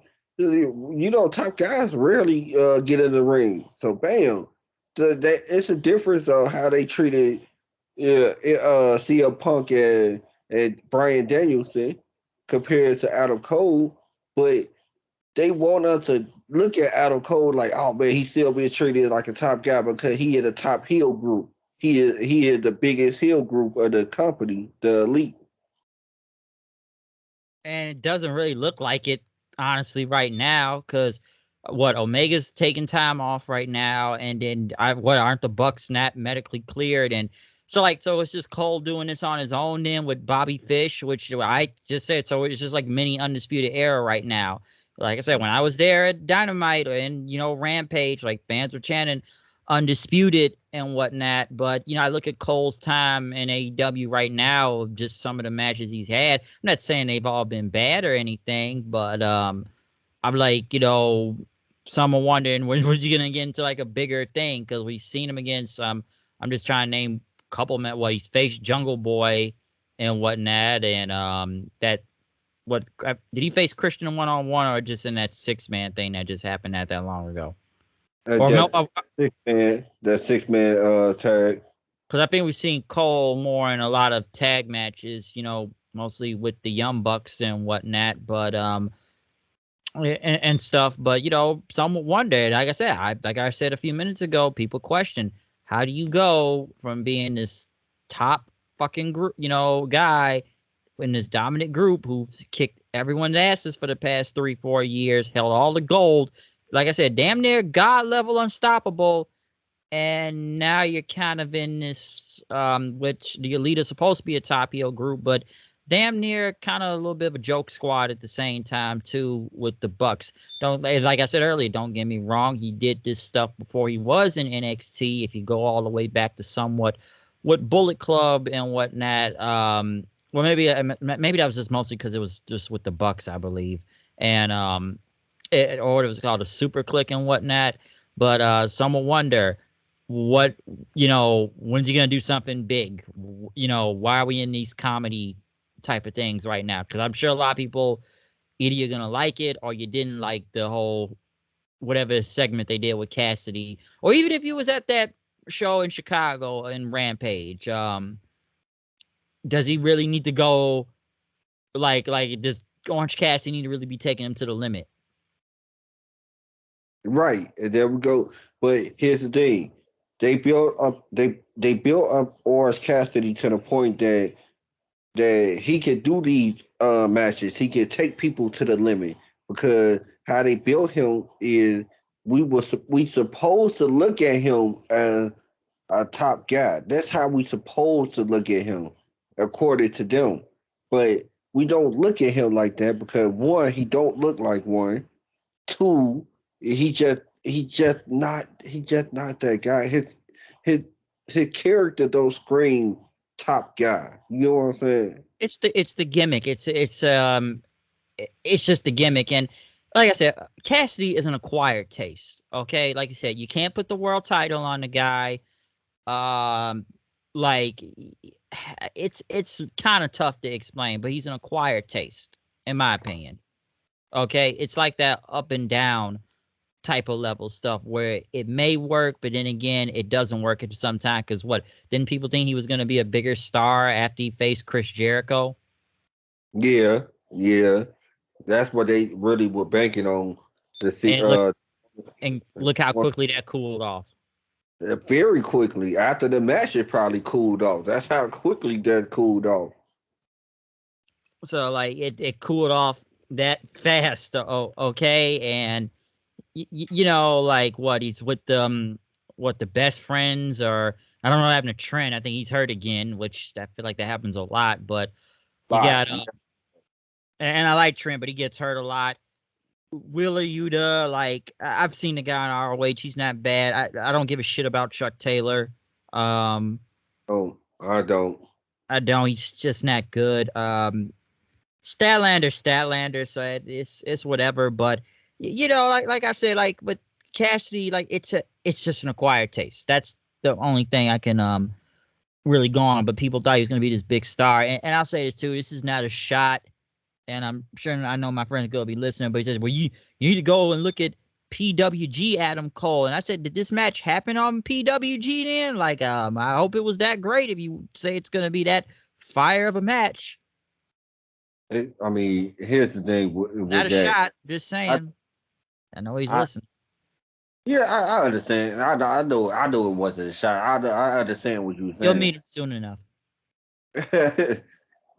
Top guys rarely get in the ring. So bam, it's a difference on how they treated CM Punk and Brian Danielson compared to Adam Cole, but they want us to look at Adam Cole like, oh man, he's still being treated like a top guy because he is a top heel group. He is the biggest heel group of the company, the Elite. And it doesn't really look like it, honestly, right now, because Omega's taking time off right now, and then aren't the Bucks not medically cleared? And so it's just Cole doing this on his own then with Bobby Fish, which I just said, so it's just like mini Undisputed Era right now. Like I said, when I was there at Dynamite and Rampage, like fans were chanting Undisputed and whatnot. But I look at Cole's time in AEW right now, of just some of the matches he's had. I'm not saying they've all been bad or anything, but I'm like, some are wondering when's he gonna get into like a bigger thing, because we've seen him against I'm just trying to name a couple of he's faced Jungle Boy and whatnot, and that did he face Christian 1-on-1 or just in that 6-man thing that just happened not that long ago? Or no, that 6-man tag. because I think we've seen Cole more in a lot of tag matches, mostly with the Young Bucks and whatnot, but and stuff. But some wondered. Like I said a few minutes ago, people question, how do you go from being this top fucking group, guy in this dominant group who's kicked everyone's asses for the past 3-4 years, held all the gold, like I said, damn near god level unstoppable. And now you're kind of in this, which the Elite is supposed to be a top heel group, but damn near kind of a little bit of a joke squad at the same time too with the Bucks. Like I said earlier, don't get me wrong, he did this stuff before he was in NXT. If you go all the way back to somewhat with Bullet Club and whatnot, well maybe that was just mostly because it was just with the Bucks, I believe, and or it was called a Super Click and whatnot. But some will wonder, when's he gonna do something big? Why are we in these comedy type of things right now? Because I'm sure a lot of people, either you're gonna like it or you didn't like the whole whatever segment they did with Cassidy, or even if you was at that show in Chicago in Rampage. Does he really need to go, like does Orange Cassidy need to really be taking him to the limit? Right, and there we go. But here's the thing: they built up Orange Cassidy to the point that he could do these matches. He could take people to the limit because how they built him is we supposed to look at him as a top guy. That's how we supposed to look at him, according to them. But we don't look at him like that because one, he don't look like one. Two, he just not that guy. His his character don't scream top guy. You know what I'm saying? It's the gimmick. It's just the gimmick. And like I said, Cassidy is an acquired taste. Okay, like you said, you can't put the world title on the guy. Um, like it's kind of tough to explain, but he's an acquired taste, in my opinion. Okay, it's like that up and down type of level stuff where it may work, but then again, it doesn't work at some time. Because didn't people think he was going to be a bigger star after he faced Chris Jericho? Yeah, yeah. That's what they really were banking on to see. And look how quickly that cooled off. Very quickly after the match, it probably cooled off. That's how quickly that cooled off. So like it cooled off that fast. Okay, and like he's with the best friends, or I don't know, having a trend. I think he's hurt again, which I feel like that happens a lot. But you But got yeah, And I like Trent, but he gets hurt a lot. Willa Yuta, like I've seen the guy on ROH. He's not bad. I don't give a shit about Chuck Taylor. Um, Oh, I don't. I don't. He's just not good. Statlander. So it's whatever. But you know, like I said, like with Cassidy, like it's just an acquired taste. That's the only thing I can really go on. But people thought he was gonna be this big star, and I'll say this too. This is not a shot, and I'm sure I know my friend's gonna be listening. But he says, "Well, you need to go and look at PWG Adam Cole." And I said, "Did this match happen on PWG then? Like, I hope it was that great. If you say it's gonna be that fire of a match." I mean, here's the thing Not with a that. shot. Just I, saying. I know he's I listening. yeah, I understand. I know it wasn't a shot. I understand what you were You'll saying. meet him soon enough.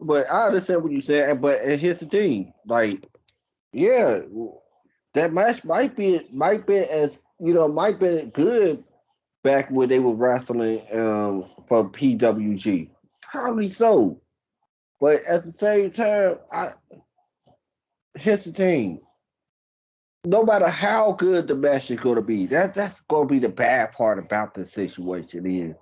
But I understand what you said. But here's the thing, like, yeah, that match might be as might be good back when they were wrestling for PWG. Probably so. But at the same time, here's the thing. No matter how good the match is going to be, that's going to be the bad part about the situation is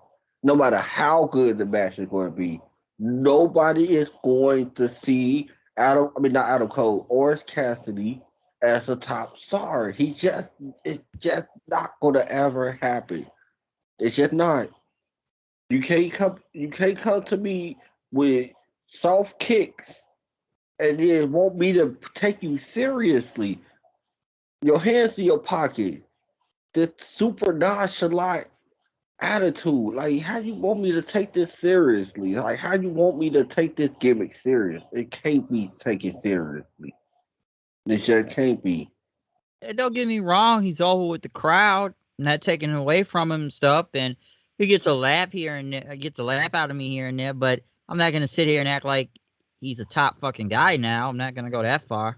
no matter how good the match is going to be, nobody is going to see not Adam Cole, Orange Cassidy as a top star. It's just not going to ever happen. It's just not. You can't come to me with soft kicks and then want me to take you seriously. Your hands in your pocket. This super nonchalant attitude. Like, how you want me to take this seriously? Like, how you want me to take this gimmick serious? It can't be taken seriously. It just can't be. Don't get me wrong. He's over with the crowd, not taking it away from him and stuff. And he gets a laugh here and there, gets a laugh out of me here and there. But I'm not gonna sit here and act like he's a top fucking guy now. I'm not gonna go that far.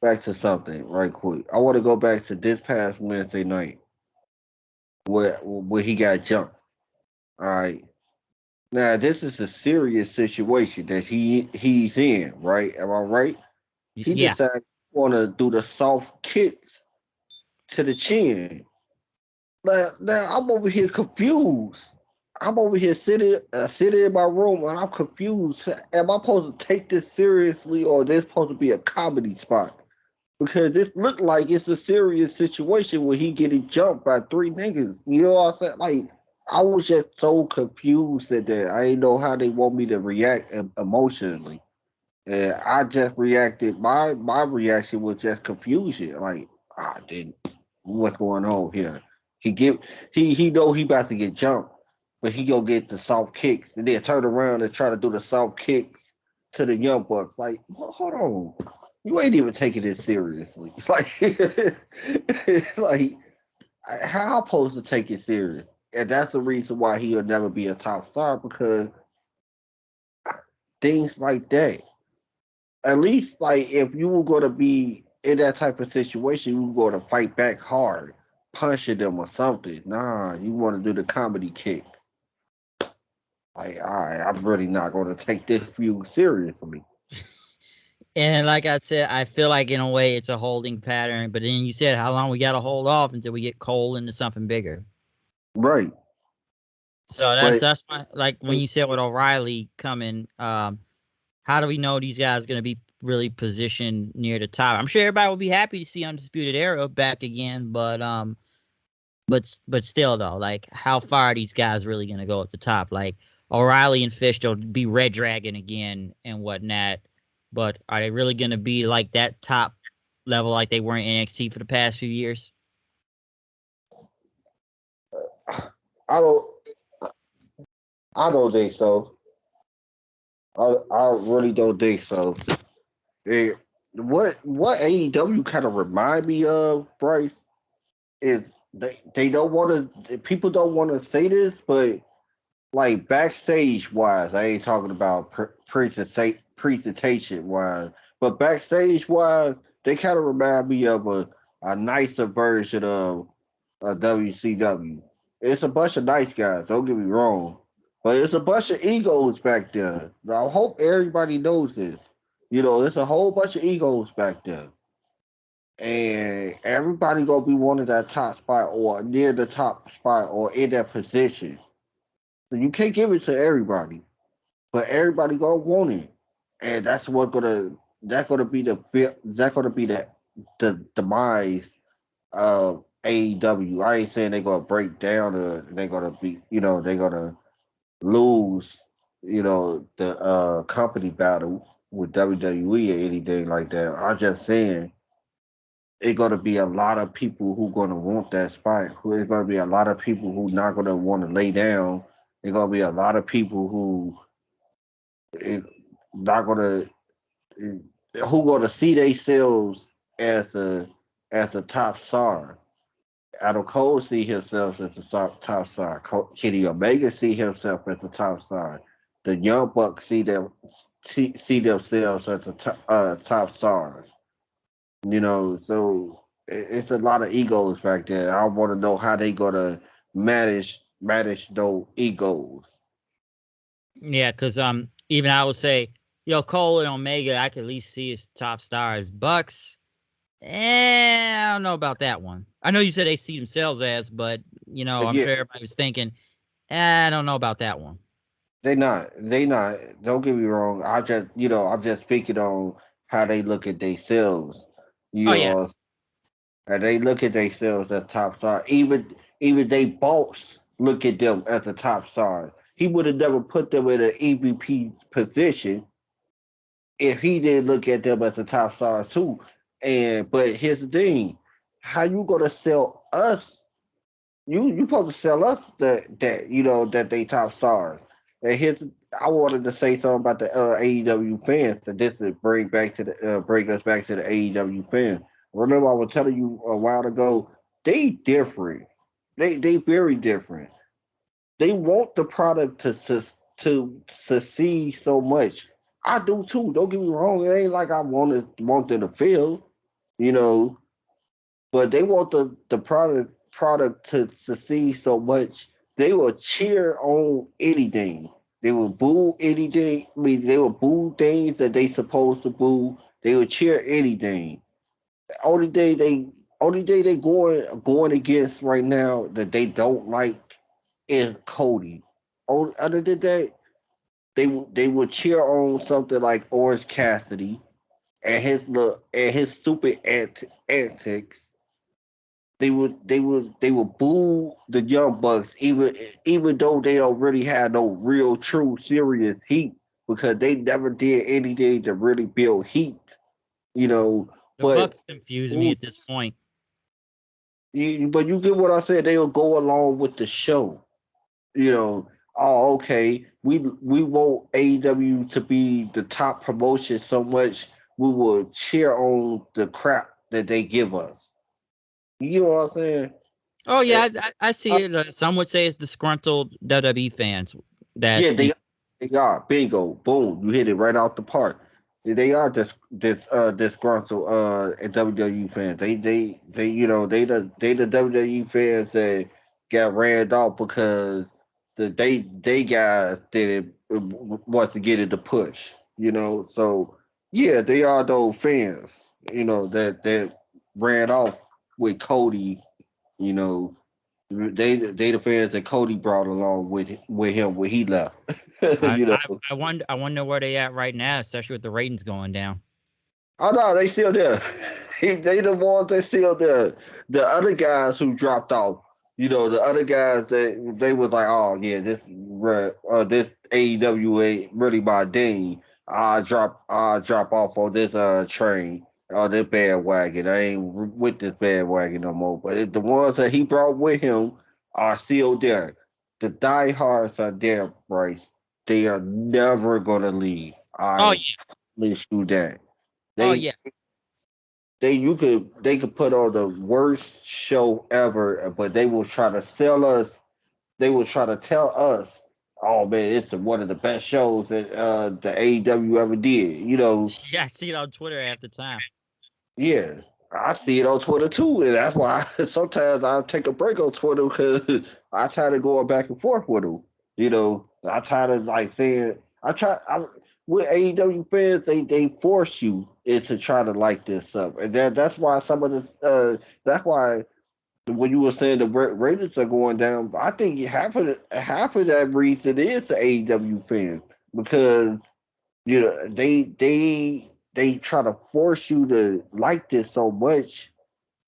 Back to something right quick. I want to go back to this past Wednesday night where he got jumped. All right. Now this is a serious situation that he's in, right? Am I right? He Yeah. decided to want to do the soft kicks to the chin. Now I'm over here confused. I'm over here sitting in my room and I'm confused. Am I supposed to take this seriously or is this supposed to be a comedy spot? Because this looked like it's a serious situation where he getting jumped by three niggas. You know what I'm saying? Like, I was just so confused at that. I didn't know how they want me to react emotionally. And I just reacted. My reaction was just confusion. Like, didn't what's going on here? He get he know he about to get jumped, but he gonna get the soft kicks and then turn around and try to do the soft kicks to the young bucks. Like, hold on, you ain't even taking it seriously. Like how I'm supposed to take it serious? And that's the reason why he'll never be a top star because things like that. At least like if you were gonna be in that type of situation, you were gonna fight back hard, punching them or something. Nah, you want to do the comedy kick. Like, all right, I'm really not gonna take this feud seriously. And like I said, I feel like in a way it's a holding pattern. But then you said how long we got to hold off until we get Cole into something bigger. Right. So But that's my, like when you said with O'Reilly coming. How do we know these guys going to be really positioned near the top? I'm sure everybody will be happy to see Undisputed Era back again, but still though, like how far are these guys really going to go at the top? Like O'Reilly and Fish, they'll be Red Dragon again and whatnot, but are they really going to be like that top level like they were in NXT for the past few years? I don't I don't think so. I really don't think so. Eh, what AEW kind of remind me of, Bryce, is they don't want to people don't want to say this, but like backstage wise, I ain't talking about presentation wise, but backstage wise, they kind of remind me of a nicer version of WCW. It's a bunch of nice guys. Don't get me wrong, but it's a bunch of egos back there. I hope everybody knows this. There's a whole bunch of egos back there, and everybody gonna be wanting that top spot or near the top spot or in that position. So you can't give it to everybody, but everybody gonna want it, and that's gonna be the demise of AEW. I ain't saying they're gonna break down or they're gonna be they're gonna lose the company battle with WWE or anything like that. I'm just saying it's gonna be a lot of people who gonna want that spot. There's gonna be a lot of people who not gonna want to lay down. There's gonna be a lot of people who eh, not gonna eh, who gonna see themselves as a top star. Adam Cole see himself as the top star. Kenny Omega see himself as the top star. The Young Bucks see themselves as the top stars. So it's a lot of egos back there. I want to know how they gonna manage those egos. Yeah, because even I would say, Cole and Omega, I could at least see as top stars. Bucks, I don't know about that one. I know you said they see themselves as, but I'm Yeah, sure everybody was thinking, I don't know about that one. they not. Don't get me wrong. I'm just speaking on how they look at themselves. You Oh yeah, know, and they look at themselves as top star. Even they boss look at them as a top star. He would have never put them in an EVP position if he didn't look at them as a top star too. But here's the thing: how you gonna sell us? You supposed to sell us that they top stars. And I wanted to say something about the AEW fans that this would bring us back to the AEW fans. Remember, I was telling you a while ago, they different. They very different. They want the product to succeed so much. I do too. Don't get me wrong. It ain't like I want them to fail, you know, but they want the product to succeed so much. They will cheer on anything. They will boo anything. I mean, they will boo things that they supposed to boo. They will cheer anything. Only thing they only thing they going against right now that they don't like is Cody. Other than that, they would cheer on something like Orange Cassidy and his stupid antics. They would boo the Young Bucks even though they don't really have no real true serious heat because they never did anything to really build heat, you know. the But Bucks confuse me at this point. but you get what I said. They'll go along with the show. You know, oh, okay. We want AEW to be the top promotion so much we will cheer on the crap that they give us. You know what I'm saying? Oh Eh, yeah, I see it. Some would say it's disgruntled WWE fans that Yeah, they are. Bingo. Boom. You hit it right out the park. They are disgruntled WWE fans. They the WWE fans that got ran off because they guys didn't want to get it to push. So yeah, they are those fans. That ran off with Cody. You know, they the fans that Cody brought along with him when he left. I, you know. I I wonder where they at right now, especially with the ratings going down. Oh no, they still there. They the ones that still there. The other guys who dropped off, the other guys that they was like, oh yeah, this AEW ain't really my thing. I drop off on this train on this bandwagon. I ain't with this bandwagon no more. But the ones that he brought with him are still there. The diehards are there, Bryce. They are never gonna leave. Oh I yeah, promise you that. oh They yeah, they could put on the worst show ever, but they will try to sell us. They will try to tell us, "Oh man, it's one of the best shows that the AEW ever did." yeah. I see it on Twitter half the time. Yeah, I see it on Twitter too, and that's why sometimes I take a break on Twitter because I try to go back and forth with them. I try to like saying. With AEW fans, they force you to try to like this stuff, and that's why some of the that's why when you were saying the ratings are going down, I think half of that reason is the AEW fans because they try to force you to like this so much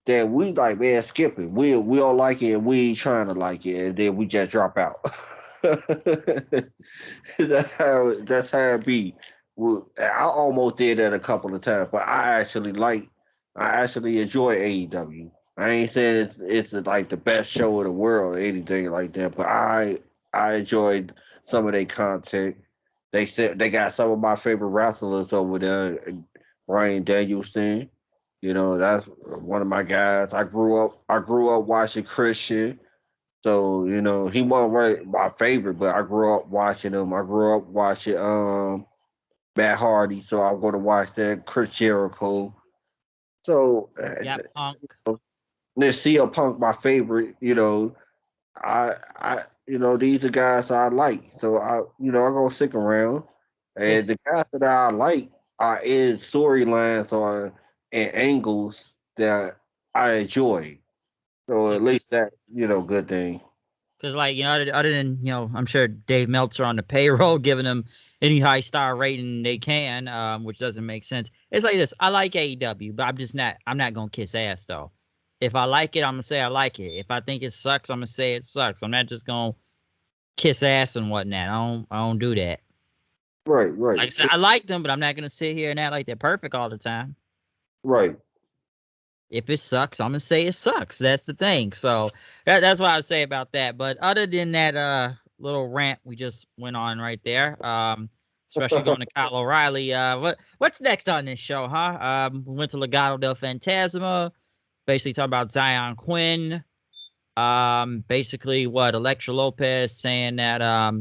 that we like, man, skip it. We don't like it, and we ain't trying to like it, and then we just drop out. That's how it be. Well, I almost did that a couple of times, but I actually enjoy AEW. I ain't saying it's like the best show in the world or anything like that, but I enjoyed some of their content. They said they got some of my favorite wrestlers over there. Ryan Danielson, that's one of my guys. I grew up watching Christian. So, he wasn't right my favorite, but I grew up watching him. I grew up watching Matt Hardy, so I'm gonna watch that. Chris Jericho. So Yeah, Punk. Let's see a Punk my favorite, these are guys I like. So I'm gonna stick around. And It's the guys that I like are in storylines or and angles that I enjoy. So at least that, good thing. because, like, other than, I'm sure Dave Meltzer on the payroll giving them any high star rating they can, which doesn't make sense. It's like this. I like AEW, but I'm not gonna kiss ass though. If I like it, I'm gonna say I like it. If I think it sucks, I'm gonna say it sucks. I'm not just gonna kiss ass and whatnot. I don't do that. Right, Like I right, said, I like them, but I'm not gonna sit here and act like they're perfect all the time. right. If it sucks, I'm gonna say it sucks. That's the thing. So that's what I would say about that. But other than that little rant we just went on right there, especially going to Kyle O'Reilly, what's next on this show, huh? We went to Legado del Fantasma, basically talking about Zion Quinn. Basically what Electra Lopez saying that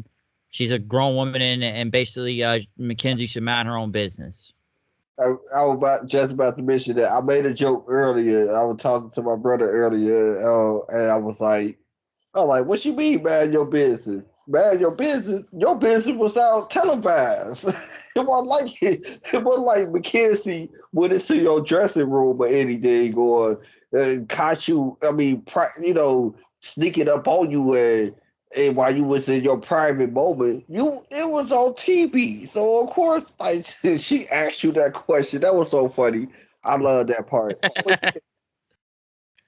she's a grown woman and basically Mackenzie should mind her own business. I was just about to mention that. I made a joke earlier. I was talking to my brother earlier, and I'm like, what you mean, man, your business? Man, your business? Your business was out televised. It wasn't like McKenzie went into your dressing room or anything, or caught you. I mean, sneaking up on you and while you was in your private moment, it was on TV. So of course, like she asked you that question. That was so funny. I love that part.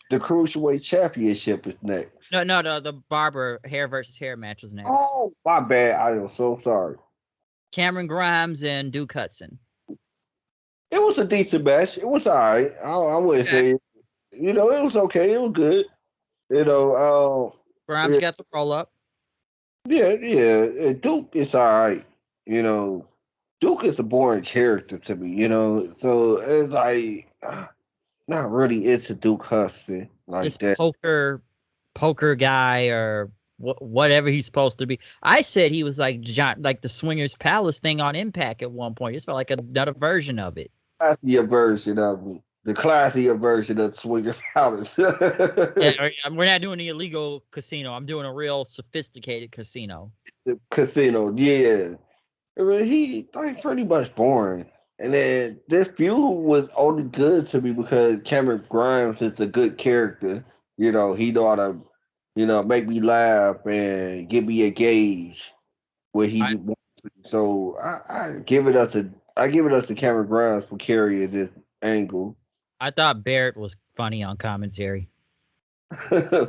The Cruiserweight Championship is next. No, the barber hair versus hair match was next. Oh, my bad. I am so sorry. Cameron Grimes and Duke Hudson. It was a decent match. It was all right. I wouldn't Okay. say it was okay. It was good. You know, Grimes yeah, got the roll up. yeah. Duke is all right. You know, Duke is a boring character to me. So it's like not really into Duke Hudson This like that. poker guy or whatever he's supposed to be. I said he was like John, like the Swingers Palace thing on Impact at one point. It felt like another version of it. Classier version of me. The classier version of Swinger Palace. Yeah, we're not doing the illegal casino. I'm doing a real sophisticated casino. The casino, yeah. I mean, he like pretty much boring. And then this feud was only good to me because Cameron Grimes is a good character. He know how to, make me laugh and give me a gauge where he I wants to. So I give it up to Cameron Grimes for carrying this angle. I thought Barrett was funny on commentary. my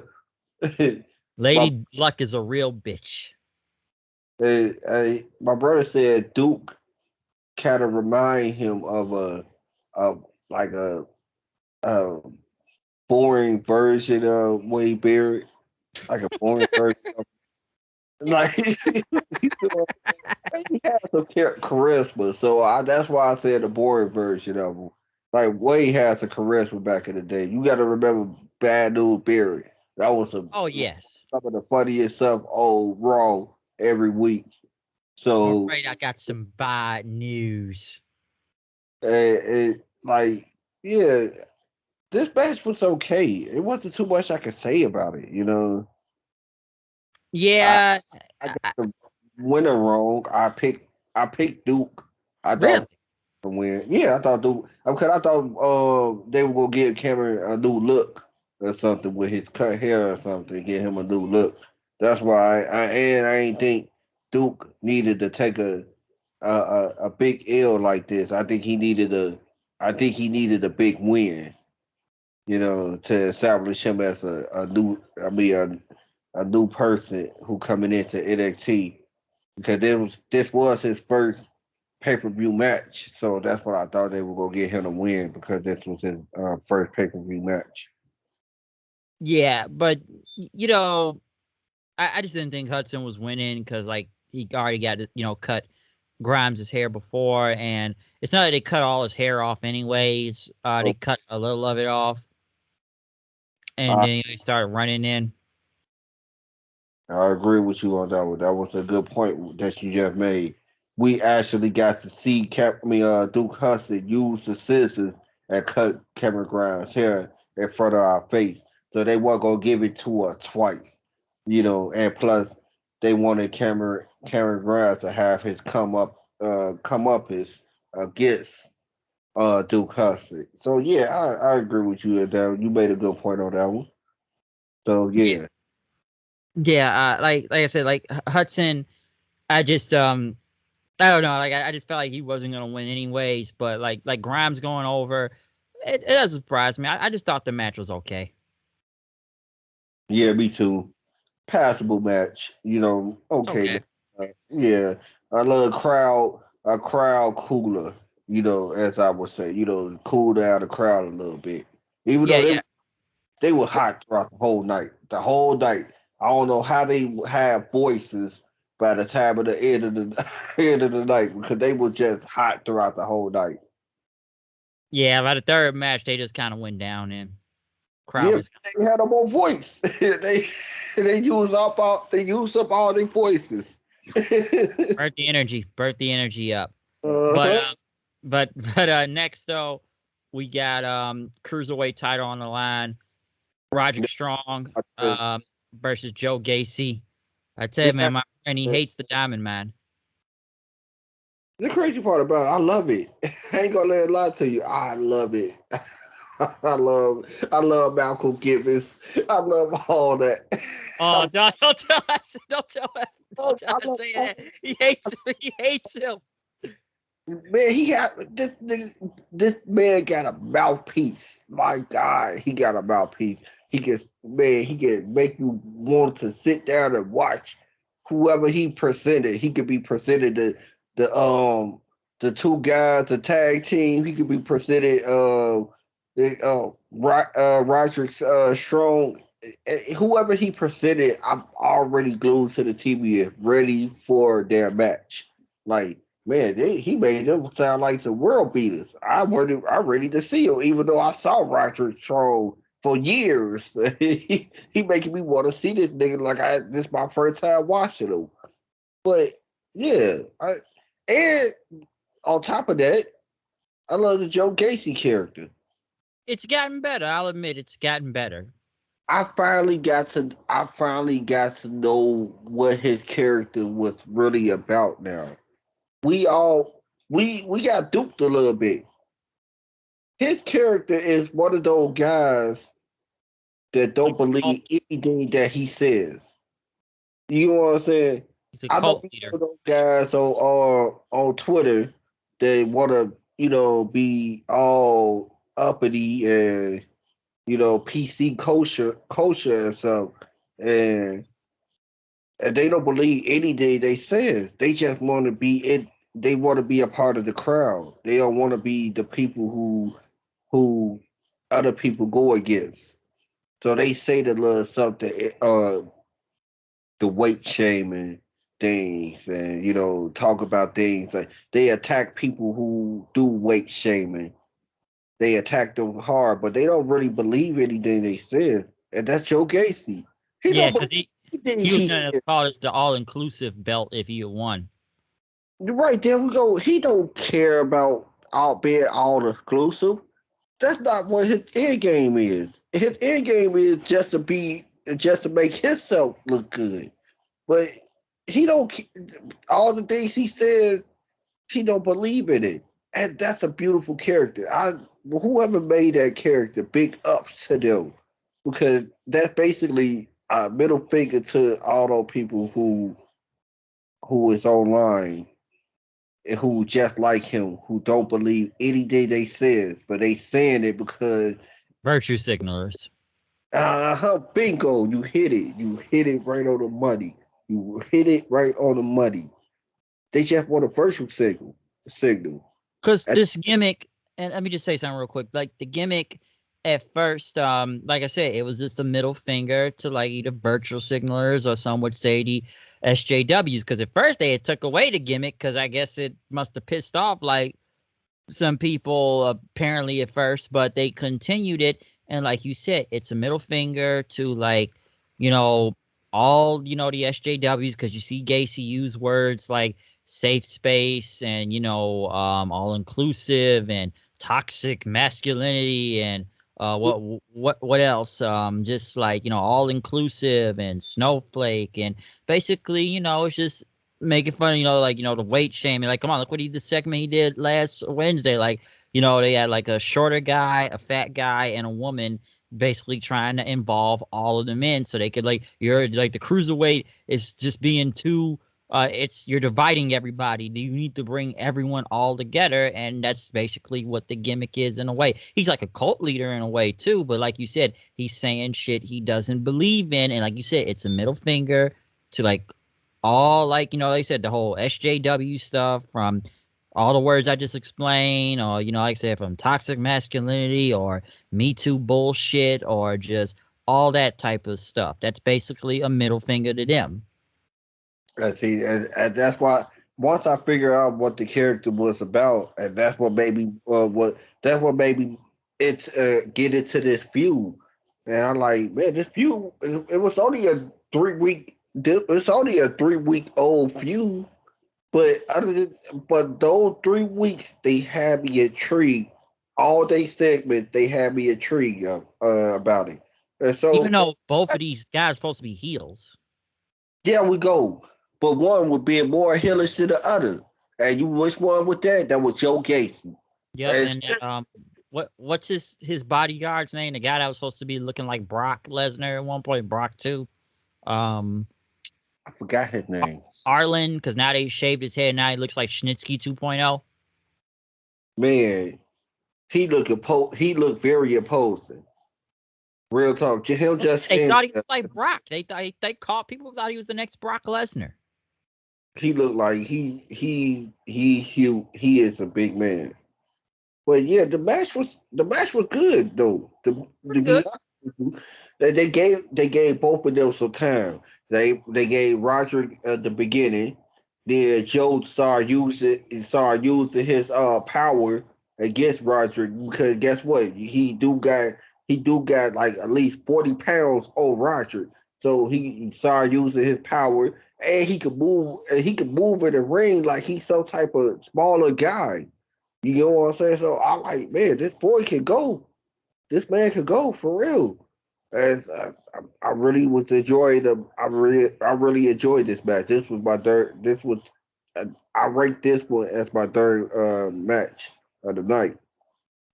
Lady Luck is a real bitch. my brother said Duke kind of remind him of a like a boring version of Wade Barrett, like a boring version of like he has some charisma. So that's why I said the boring version of him. Like Wade has a charisma back in the day. You got to remember Bad News Barrett. That was Oh yes. some of the funniest stuff on Raw every week. I'm So afraid I got some bad news. like yeah, this match was okay. It wasn't too much I could say about it. I Yeah, I got the winner wrong. I picked Duke. I Really? thought win. Yeah, I thought Duke because I thought they were gonna give Cameron a new look or something with his cut hair or something, get him a new look. That's why I ain't think Duke needed to take a big L like this. I think he needed a big win, to establish him as a new person who coming into NXT because this was his first pay-per-view match. So that's what I thought they were gonna get him to win because this was his first pay-per-view match. Yeah, but I just didn't think Hudson was winning because like he already got cut Grimes' hair before, and it's not that they cut all his hair off anyways. They cut a little of it off, and then he started running in. I agree with you on that one. That was a good point that you just made. We actually got to see Duke Hudson use the scissors and cut Cameron Grimes' hair in front of our face. So they weren't gonna give it to us twice, And plus, they wanted Cameron Grimes to have his come up his against Duke Hudson. So yeah, I agree with you there. You made a good point on that one. So Yeah, yeah. yeah. Like I said, like Hudson, I just I don't know. Like I just felt like he wasn't gonna win anyways. But like Grimes going over, it doesn't surprise me. I just thought the match was okay. Yeah, me too. Passable match, okay. Okay. Yeah, a crowd cooler, as I would say, cool down the crowd a little bit. Even Yeah, though yeah. they were hot throughout the whole night. The whole night. I don't know how they had voices by the time of the end of the end of the night because they were just hot throughout the whole night. Yeah, by the third match, they just kind of went down and crowd Yeah, was they had no more voice. They used up all their voices. burnt the energy up. But Uh-huh. next though, we got cruiserweight title on the line. Roderick Strong versus Joe Gacy. I tell you, This man, my friend he hates the Diamond Man. the crazy part about it, I love it. I ain't gonna let it lie to you. I love it. I love Malcolm Gibbons. I love all that. Oh, I, don't tell us, don't tell I us love say that. He hates him. He hates him. man. He had this man got a mouthpiece. My God, he got a mouthpiece. He can make you want to sit down and watch whoever he presented. He could be presented the um the two guys, the tag team. He could be presented Roderick Strong. Whoever he presented, I'm already glued to the TV and ready for their match. Like man, he made them sound like the world beaters. I'm ready to see him, even though I saw Roderick Strong for years. He making me want to see this nigga like this my first time watching him. But yeah, and on top of that, I love the Joe Gacy character. It's gotten better. I'll admit it's gotten better. I finally got to know what his character was really about now. We all we got duped a little bit. His character is one of those guys that He's don't a cult, believe anything that he says. You know what I'm saying? he's a I know cult leader. one of those guys on Twitter that want to be all uppity and PC kosher and stuff, and they don't believe anything they say. They just want to be it. They want to be a part of the crowd. They don't want to be the people who other people go against. So they say the little something, the weight shaming things, and talk about things like they attack people who do weight shaming. They attack them hard, but they don't really believe anything they said, and that's Joe Gacy. He Yeah, don't because believe anything he was he gonna said. call this the all inclusive belt if he had won. Right there we go. He don't care about being all exclusive. That's not what his end game is. His end game is just to make himself look good. But he don't all the things he says. He don't believe in it, and that's a beautiful character. Whoever made that character, big ups to them, because that's basically a middle finger to all those people who is online and who just like him, who don't believe anything they says, but they saying it because Virtue signalers. bingo, you hit it. You hit it right on the money. You hit it right on the money. They just want a virtual signal. Because And this gimmick, and let me just say something real quick. Like the gimmick at first, like I said, it was just a middle finger to like either virtual signalers or some would say the SJWs. Because at first they had took away the gimmick because I guess it must have pissed off like some people apparently at first, but they continued it. And like you said, it's a middle finger to like, you know, all, the SJWs, because you see Gacy use words like safe space and, all inclusive and toxic masculinity and what else? Just like, all inclusive and snowflake and basically, it's just making fun of, like, the weight shaming. Like, come on, look what the segment he did last Wednesday. Like, they had like a shorter guy, a fat guy, and a woman basically trying to involve all of the men so they could like you're like the cruiserweight is just being too you're dividing everybody. You need to bring everyone all together, and that's basically what the gimmick is in a way. He's like a cult leader in a way too, but like you said, he's saying shit he doesn't believe in, and like you said, it's a middle finger to like all like like I said, the whole SJW stuff from all the words I just explained, or like I said, from toxic masculinity or Me Too bullshit, or just all that type of stuff. That's basically a middle finger to them. see, and that's why once I figure out what the character was about, and that's what made me what made me get into this feud. And I'm like, man, this feud it was only a 3 week. It's only a 3 week old feud, but but those 3 weeks they had me intrigued. All day segment they had me intrigued about it, and Even so though both of these guys are supposed to be heels. there we go. But one would be more heelish than the other. And you which one with that? That was Joe Gacy. Yep, And and that, what's his bodyguard's name? The guy that was supposed to be looking like Brock Lesnar at one point, Brock too. Um, I forgot his name. Arlen, because now they shaved his head. Now he looks like Schnitsky 2.0. Man, he looked very imposing. Real talk. Him just They saying thought he was like Brock. They caught people thought he was the next Brock Lesnar. he looked like he is a big man. But yeah, the match was good though. To Pretty be good. honest with you, they gave both of them some time. They gave Roger at the beginning. Then Joe started using his power against Roger because guess what? He do got like at least 40 pounds on Roger. So he started using his power and he could move in the ring like he's some type of smaller guy. You know what I'm saying? So I'm like, man, this boy can go. This man can go for real. And I really was enjoying them. I really enjoyed this match. This was my third. I ranked this one as my third match of the night.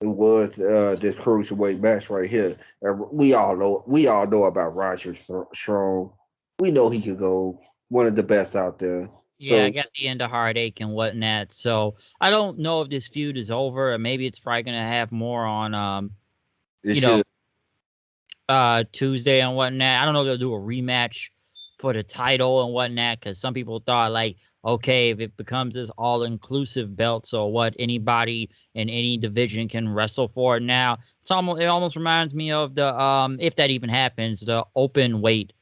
It was this cruiserweight match right here. And we all know about Roger Strong. We know he could go. One of the best out there. Yeah, I So got the end of heartache and whatnot. So I don't know if this feud is over, or maybe it's probably gonna have more on it you know, should. Tuesday and whatnot. I don't know if they'll do a rematch for the title and whatnot, because some people thought like, okay, if it becomes this all inclusive belt, so what anybody in any division can wrestle for it now. It almost reminds me of the if that even happens, the open weight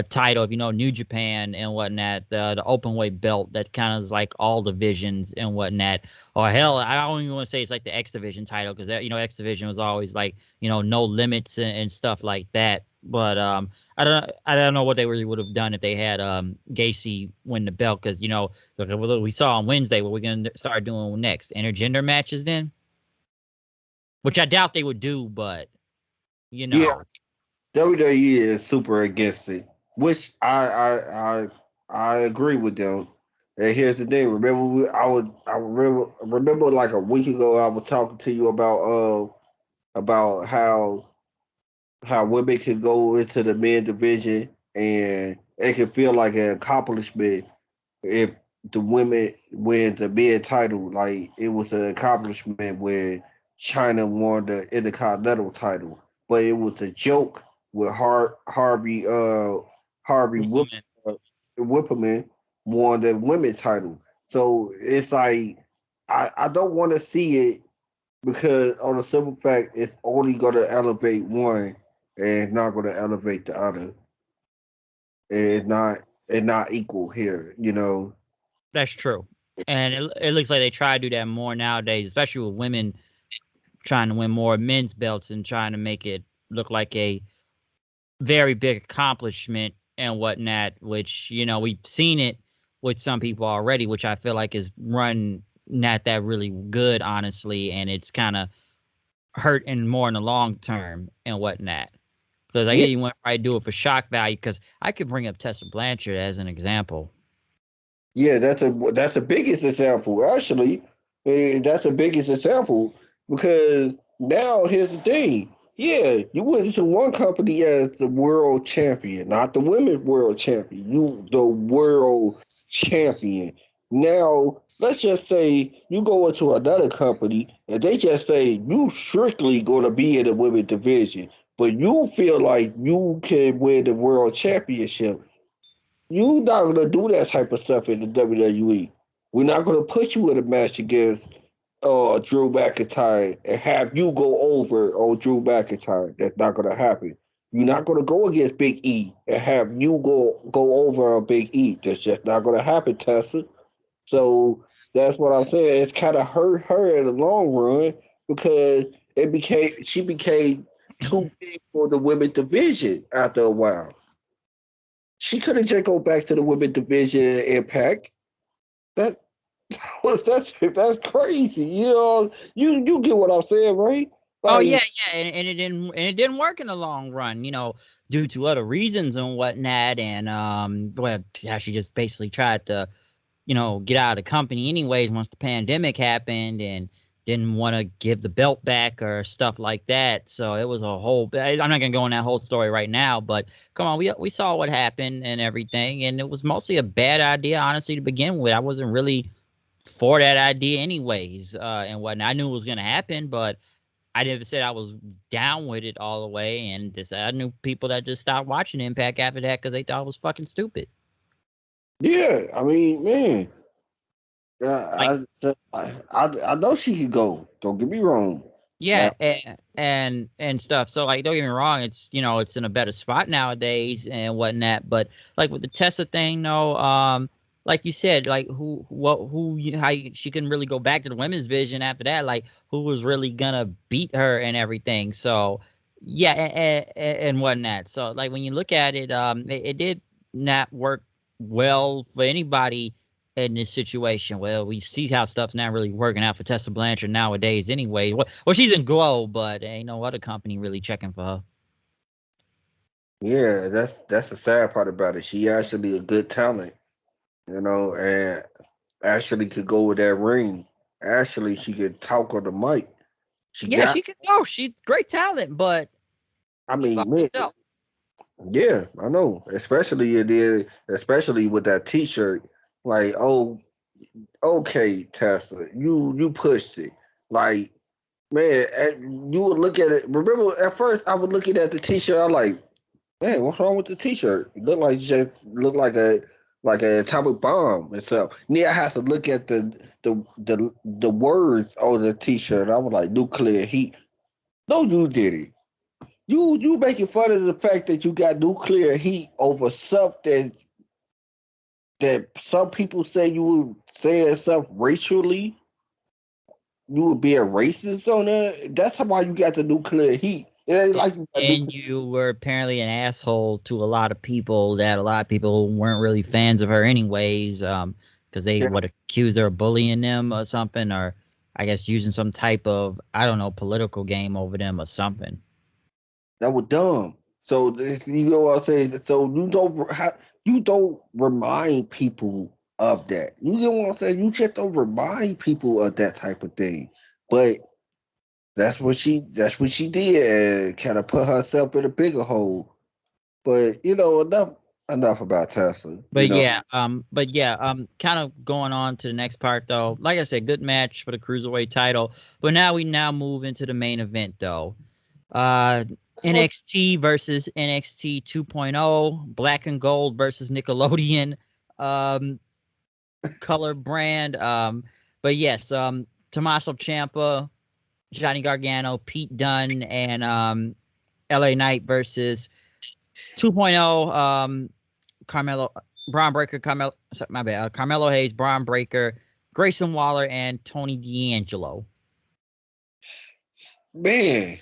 title of New Japan and whatnot, the open weight belt that kind of is like all divisions and whatnot. Or hell, I don't even want to say it's like the X division title, because X division was always like no limits and stuff like that. But I don't know what they really would have done if they had Gacy win the belt, because we saw on Wednesday what we're gonna start doing next, intergender matches then, which I doubt they would do, but you Yeah, know. WWE is super against it, which I agree with them. And here's the thing. Remember, I remember like a week ago, I was talking to you about how women can go into the men division and it can feel like an accomplishment if the women win the men title. Like it was an accomplishment when China won the Intercontinental title, but it was a joke with Harvey Woman. Whippleman won the women's title. So it's like I don't want to see it because on the simple fact it's only going to elevate one and it's not going to elevate the other. It's not equal here, you know. That's true. And it looks like they try to do that more nowadays, especially with women trying to win more men's belts and trying to make it look like a very big accomplishment and whatnot, which, we've seen it with some people already, which I feel like is run not that really good, honestly, and it's kind of hurting more in the long term and whatnot. Because I Yeah, get you want to probably do it for shock value, because I could bring up Tessa Blanchard as an example. yeah, that's the biggest example. Actually, that's the biggest example because now here's the thing. Yeah, you went to one company as the world champion, not the women's world champion. You the world champion. Now let's just say you go into another company and they just say you strictly going to be in the women's division, but you feel like you can win the world championship. You not gonna do that type of stuff in the WWE. We're not gonna put you in a match against Drew McIntyre and have you go over on Drew McIntyre. That's not gonna happen. You're not gonna go against Big E and have you go over on Big E. That's just not gonna happen, Tessa. So that's what I'm saying. It's kind of hurt her in the long run because she became too big for the women's division after a while. She couldn't just go back to the women division Impact. That that's crazy. You get what I'm saying, right? Oh yeah, Like, yeah, and it didn't work in the long run, due to other reasons and whatnot, and well, yeah, she just basically tried to, get out of the company anyways once the pandemic happened, and didn't want to give the belt back or stuff like that. So it was a whole. I'm not gonna go in that whole story right now, but come on, we saw what happened and everything, and it was mostly a bad idea, honestly, to begin with. I wasn't really for that idea anyways, and whatnot. I knew it was gonna happen, but I never said I was down with it all the way, and I knew people that just stopped watching Impact after that because they thought it was fucking stupid. yeah, I mean, man, Like, I know she could go. Don't get me wrong. yeah, Now, and stuff. So, like, don't get me wrong, it's in a better spot nowadays and whatnot. But like with the Tessa thing, no, like you said, like she couldn't really go back to the women's vision after that. Like, who was really gonna beat her and everything. So, yeah, and whatnot. So, like, when you look at it, it did not work well for anybody in this situation. Well, we see how stuff's not really working out for Tessa Blanchard nowadays anyway. Well, she's in Glow, but ain't no other company really checking for her. yeah, that's the sad part about it. She actually a good talent, and actually could go with that ring. Actually, she could talk on the mic. She Yeah, got. she can go. She's great talent, but I she mean, lost man, herself. yeah, I know. Especially with that T-shirt. Like, oh, okay, Tesla, you pushed it. Like, man, you would look at it. Remember, at first, I was looking at the T-shirt. I'm like, man, what's wrong with the T-shirt? It looked like a atomic bomb and stuff. Then I had to look at the words on the T-shirt. I was like, nuclear heat. No, you did it. You making fun of the fact that you got nuclear heat over something that some people say you would say stuff racially. You would be a racist on that. That's why you got the nuclear heat. It ain't like you got And nuclear. you were apparently an asshole to a lot of people that a lot of people weren't really fans of her anyways, because they Yeah, would accuse her of bullying them or something, or I guess using some type of, I don't know, political game over them or something. that was dumb. So you know what I'm saying. So you don't remind people of that. You get what I'm saying? You just don't remind people of that type of thing. But that's what she did and kind of put herself in a bigger hole. But enough about Tesla. Kind of going on to the next part though. Like I said, good match for the cruiserweight title. But now we move into the main event though. Uh, NXT versus NXT 2.0, Black and Gold versus Nickelodeon, um, color brand. But yes, Tommaso Ciampa, Johnny Gargano, Pete Dunne, and LA Knight versus 2.0, Carmelo, Braun Breaker, Carmelo, sorry, my bad, Carmelo Hayes, Braun Breaker, Grayson Waller, and Tony D'Angelo. Man,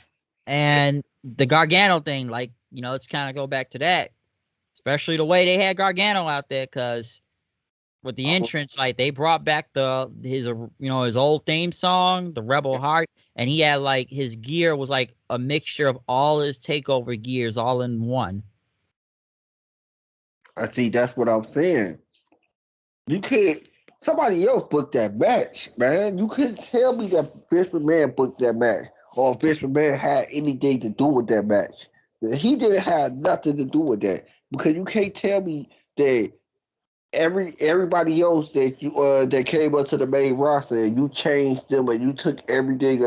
And the Gargano thing, like, let's kind of go back to that, especially the way they had Gargano out there, because with the entrance, like they brought back his old theme song, the Rebel Heart, and he had like his gear was like a mixture of all his takeover gears all in one. I see. That's what I'm saying. You can't. Somebody else booked that match, man. You couldn't tell me that Vince McMahon booked that match, or if Vince McMahon had anything to do with that match. He didn't have nothing to do with that because you can't tell me that everybody else that came up to the main roster and you changed them and you took everything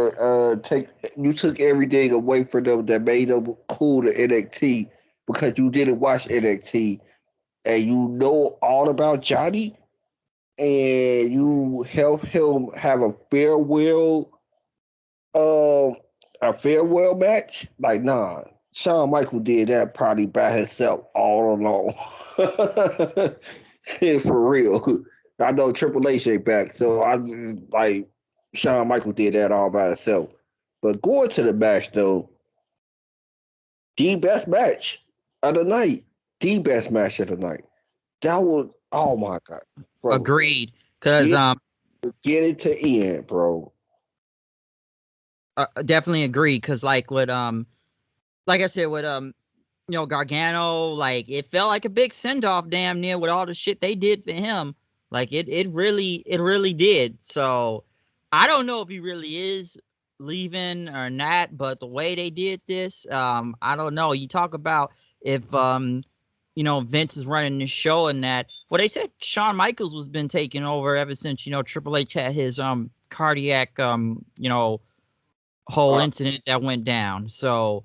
away from them that made them cool to NXT because you didn't watch NXT and you know all about Johnny and you help him have um a farewell match. Like nah, Shawn Michaels did that probably by himself all alone. For real. I know Triple H ain't back, so I just, like Shawn Michaels did that all by himself. But going to the match though, the best match of the night. The best match of the night. That was oh my god, bro. Agreed, because Get, get it to end, bro. definitely agree, because like I said with Gargano, like it felt like a big send off, damn near, with all the shit they did for him. Like it really did. So I don't know if he really is leaving or not, but the way they did this, I don't know. You talk about if Vince is running the show and that. Well, they said Shawn Michaels was been taking over ever since Triple H had his cardiac whole Uh, incident that went down. So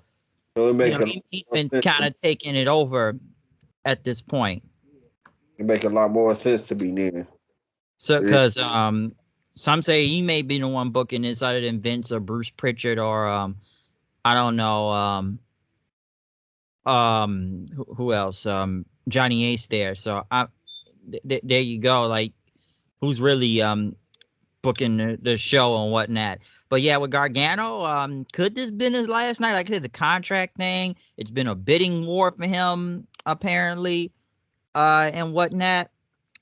it make a lot he's more been sense. kind of taking it over at this point. It make a lot more sense to me now. So, It- because some say he may be the one booking this other than Vince or Bruce Pritchard or I don't know who else Johnny Ace there. So there you go. Like who's really booking the show and whatnot. But yeah, with Gargano, could this been his last night? Like I said, the contract thing. It's been a bidding war for him apparently, and whatnot.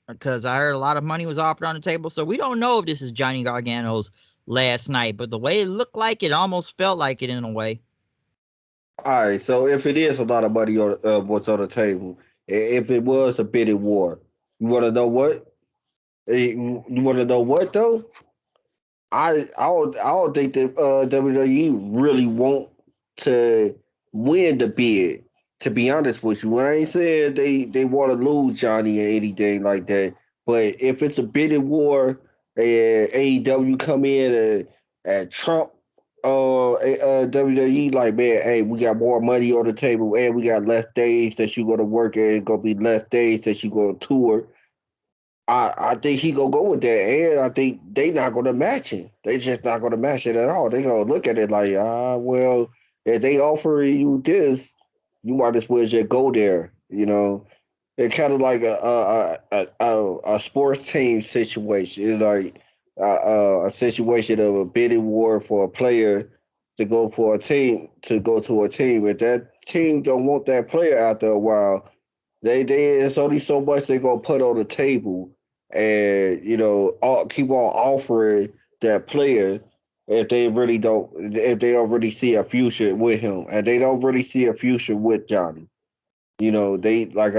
Because I heard a lot of money was offered on the table. So we don't know if this is Johnny Gargano's last night, but the way it looked like it almost felt like it in a way. all right, so if it is a lot of money on what's on the table, if it was a bidding war, you want to know what? You want to know what though? I don't think that WWE really want to win the bid. To be honest with you, when I ain't saying they want to lose Johnny or anything like that, but if it's a bidding war and AEW come in and Trump WWE like man, hey, we got more money on the table and we got less days that you gonna work and it's gonna be less days that you gonna tour. I think he gonna go with that, and I think they not gonna match it. They just not gonna match it at all. They gonna look at it like, well, if they offer you this, you might as well just go there. It's kind of like a sports team situation. It's like a situation of a bidding war for a player to go for a team to go to a team. If that team don't want that player after a while, they it's only so much they're gonna put on the table, and keep on offering that player if they don't really see a future with him, and they don't really see a future with Johnny. They like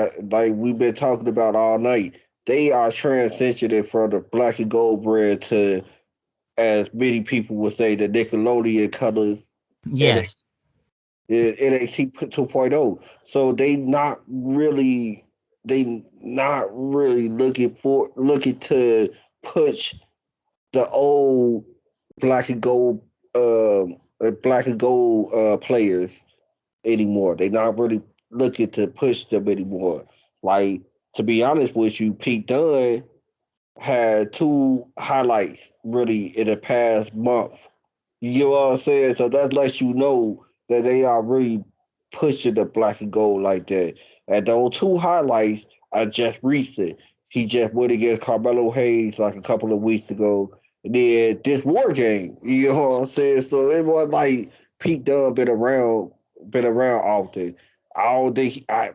we've been talking about all night. they are transitioning from the black and gold brand to, as many people would say, the Nickelodeon colors and Yes. NXT 2.0. So they not really looking to push the old black and gold players anymore. They not really looking to push them anymore. Like, to be honest with you, Pete Dunne had two highlights really in the past month. You get what I'm saying? So that lets you know that they are really pushing the black and gold like that. And those two highlights are just recent. He just went against Carmelo Hayes like a couple of weeks ago. And then this war game. You know what I'm saying? So it was like Pete Dunne been around often. I don't think I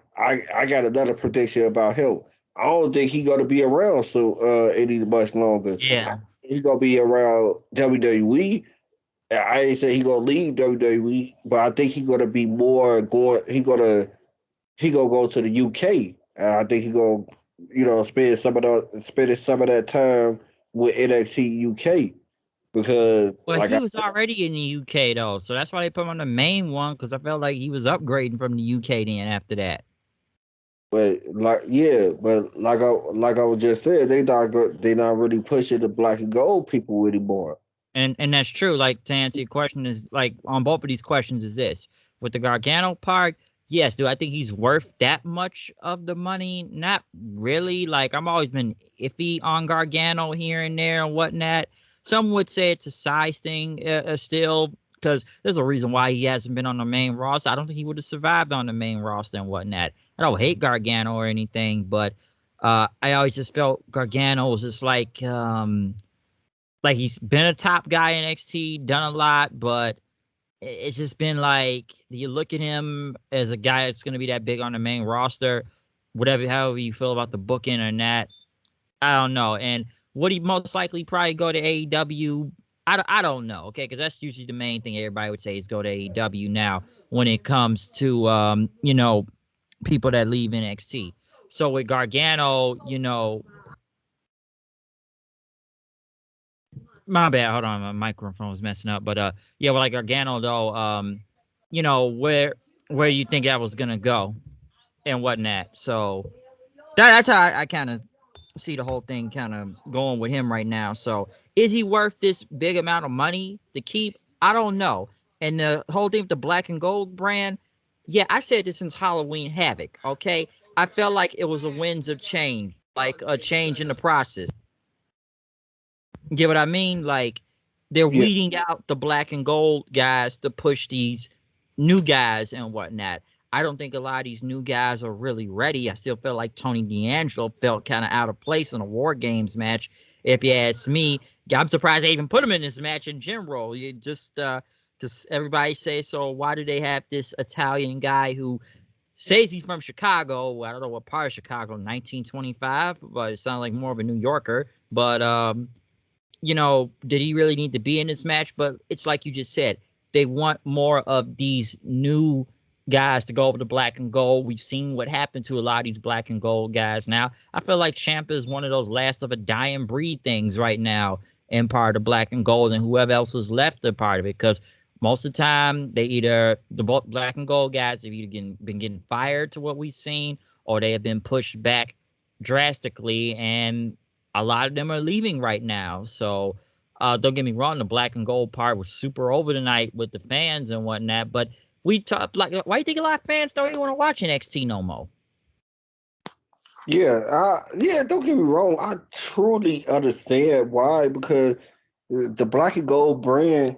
got another prediction about him. I don't think he's gonna be around so any much longer. Yeah. He's gonna be around WWE. I ain't say he gonna leave WWE, but I think he gonna be more going. He gonna go to the UK, and I think he gonna spending some of that time with NXT UK because Well, he was already in the UK though, so that's why they put him on the main one because I felt like he was upgrading from the UK then after that. but like I was just saying, they not really pushing the black and gold people anymore. And that's true. Like to answer your question is like on both of these questions is this with the Gargano part. Yes, do I think he's worth that much of the money? Not really. Like I'm always been iffy on Gargano here and there and whatnot. Some would say it's a size thing still because there's a reason why he hasn't been on the main roster. I don't think he would have survived on the main roster and whatnot. I don't hate Gargano or anything, but I always just felt Gargano was just like he's been a top guy in NXT, done a lot, but it's just been like you look at him as a guy that's going to be that big on the main roster, whatever, however you feel about the booking or not. I don't know. And would he most likely probably go to AEW? I don't know, okay? Because that's usually the main thing everybody would say is go to AEW now when it comes to, people that leave NXT. So with Gargano, my bad. Hold on, my microphone was messing up. But yeah, well, like Gargano though, where you think that was gonna go and whatnot. So that's how I kind of see the whole thing kind of going with him right now. So is he worth this big amount of money to keep? I don't know. And the whole thing with the black and gold brand, yeah, I said this since Halloween Havoc. Okay, I felt like it was a winds of change, like a change in the process. Get what I mean? Like they're Yeah, weeding out the black and gold guys to push these new guys and whatnot. I don't think a lot of these new guys are really ready. I still feel like Tony D'Angelo felt kind of out of place in a War Games match. If you ask me, I'm surprised they even put him in this match in general. You just because everybody says so. Why do they have this Italian guy who says he's from Chicago? I don't know what part of Chicago, 1925, but it sounds like more of a New Yorker. But did he really need to be in this match? But it's like you just said, they want more of these new guys to go over to black and gold. We've seen what happened to a lot of these black and gold guys now. I feel like Ciampa is one of those last of a dying breed things right now in part of black and gold, and whoever else is left a part of it. Because most of the time, the black and gold guys have either been getting fired to what we've seen, or they have been pushed back drastically, and a lot of them are leaving right now. So don't get me wrong, the black and gold part was super over tonight with the fans and whatnot. But we talked like, why do you think a lot of fans don't even want to watch NXT no more? yeah. Don't get me wrong. I truly understand why, because the black and gold brand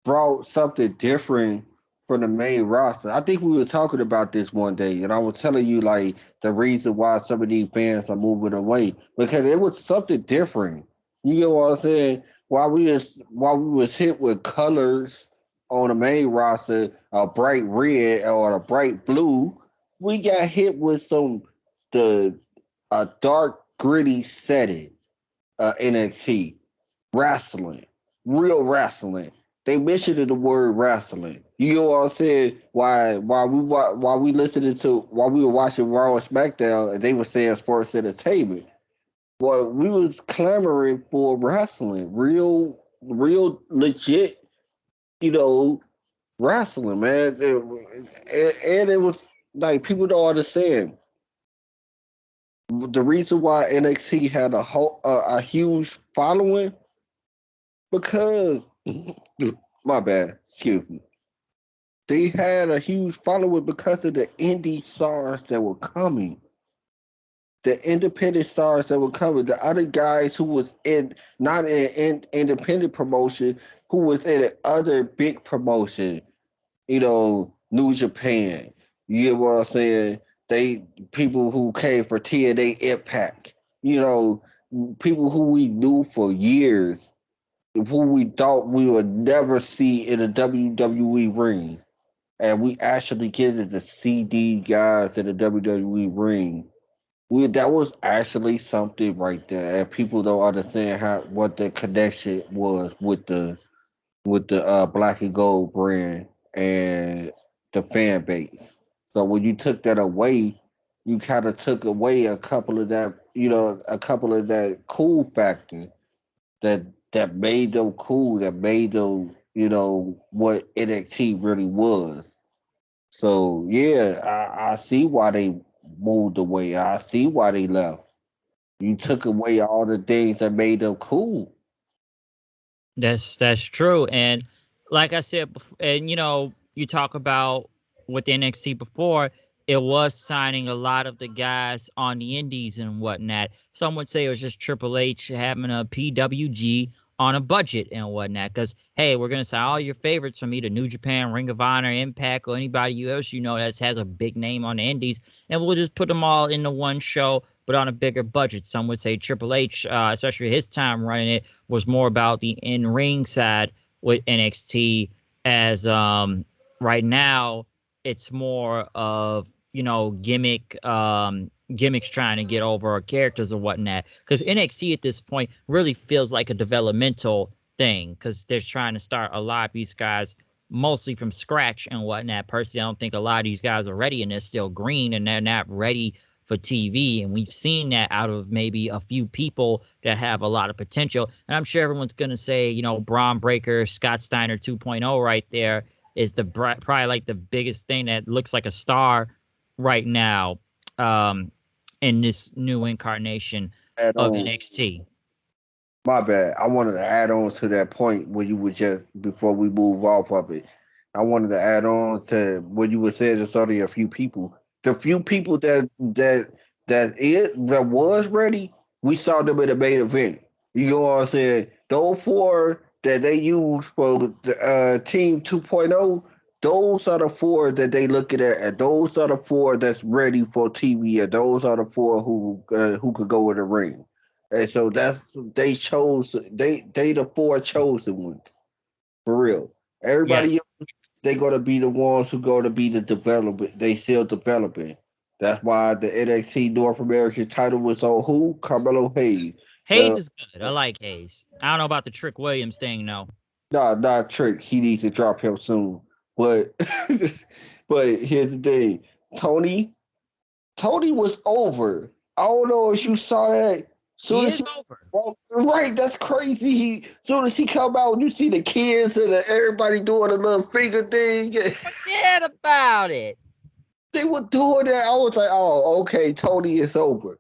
brought something different from the main roster. I think we were talking about this one day, and I was telling you like the reason why some of these fans are moving away, because it was something different. You get what I'm saying? While we was hit with colors on the main roster, a bright red or a bright blue, we got hit with the a dark gritty setting, NXT wrestling, real wrestling. They mentioned the word wrestling. You know what I'm saying? While we were watching Raw and SmackDown, and they were saying sports entertainment. Well, we was clamoring for wrestling, real legit, you know, wrestling, man. And it was like people don't understand the reason why NXT had a huge following because my bad, excuse me. They had a huge following because of the indie stars that were coming, the independent stars that were coming, the other guys who was in not in independent promotion, who was in other big promotion, New Japan. You get what I'm saying? They people who came for TNA Impact, you know, people who we knew for years, who we thought we would never see in a WWE ring. And we actually get to see these guys in the WWE ring. That was actually something right there, and people don't understand what the connection was with the black and gold brand and the fan base. So when you took that away, you kind of took away a couple of that, a couple of that cool factor that made them cool, that made them, what NXT really was. So yeah, I see why they moved away. I see why they left. You took away all the things that made them cool. That's true. And like I said, and you talk about with NXT before, it was signing a lot of the guys on the indies and whatnot. Some would say it was just Triple H having a PWG on a budget and whatnot. Because hey, we're gonna sign all your favorites from either New Japan, Ring of Honor, Impact, or anybody else that has a big name on the indies, and we'll just put them all into one show, but on a bigger budget. Some would say Triple H, especially his time running it, was more about the in-ring side with NXT, as right now it's more of gimmicks trying to get over characters or whatnot, because NXT at this point really feels like a developmental thing, because they're trying to start a lot of these guys mostly from scratch and whatnot. Personally, I don't think a lot of these guys are ready, and they're still green and they're not ready for TV. And we've seen that out of maybe a few people that have a lot of potential. And I'm sure everyone's going to say, Braun Breaker, Scott Steiner 2.0 right there is probably like the biggest thing that looks like a star right now, in this new incarnation Add of on, NXT. my bad. I wanted to add on to that point where you were just before we move off of it. I wanted to add on to what you were saying. There's only a few people. The few people that was ready, we saw them in the main event. You know what I'm saying? Those four that they use for the Team 2.0, those are the four that they looking at, and those are the four that's ready for TV, and those are the four who could go in the ring. And so they the four chosen ones for real. Yes. Everybody else, they gonna be the ones who gonna be the development. They still developing. That's why the NXT North American title was on who? Carmelo Hayes. Hayes The is good. I like Hayes. I don't know about the Trick Williams thing, though. not Trick. He needs to drop him soon. But but here's the thing. Tony Tony was over. I don't know if you saw that. He Soon as is he over. right, that's crazy. Soon as he come out, you see the kids and everybody doing a little finger thing. Forget about it. They were doing that. I was like, oh, okay, Tony is over.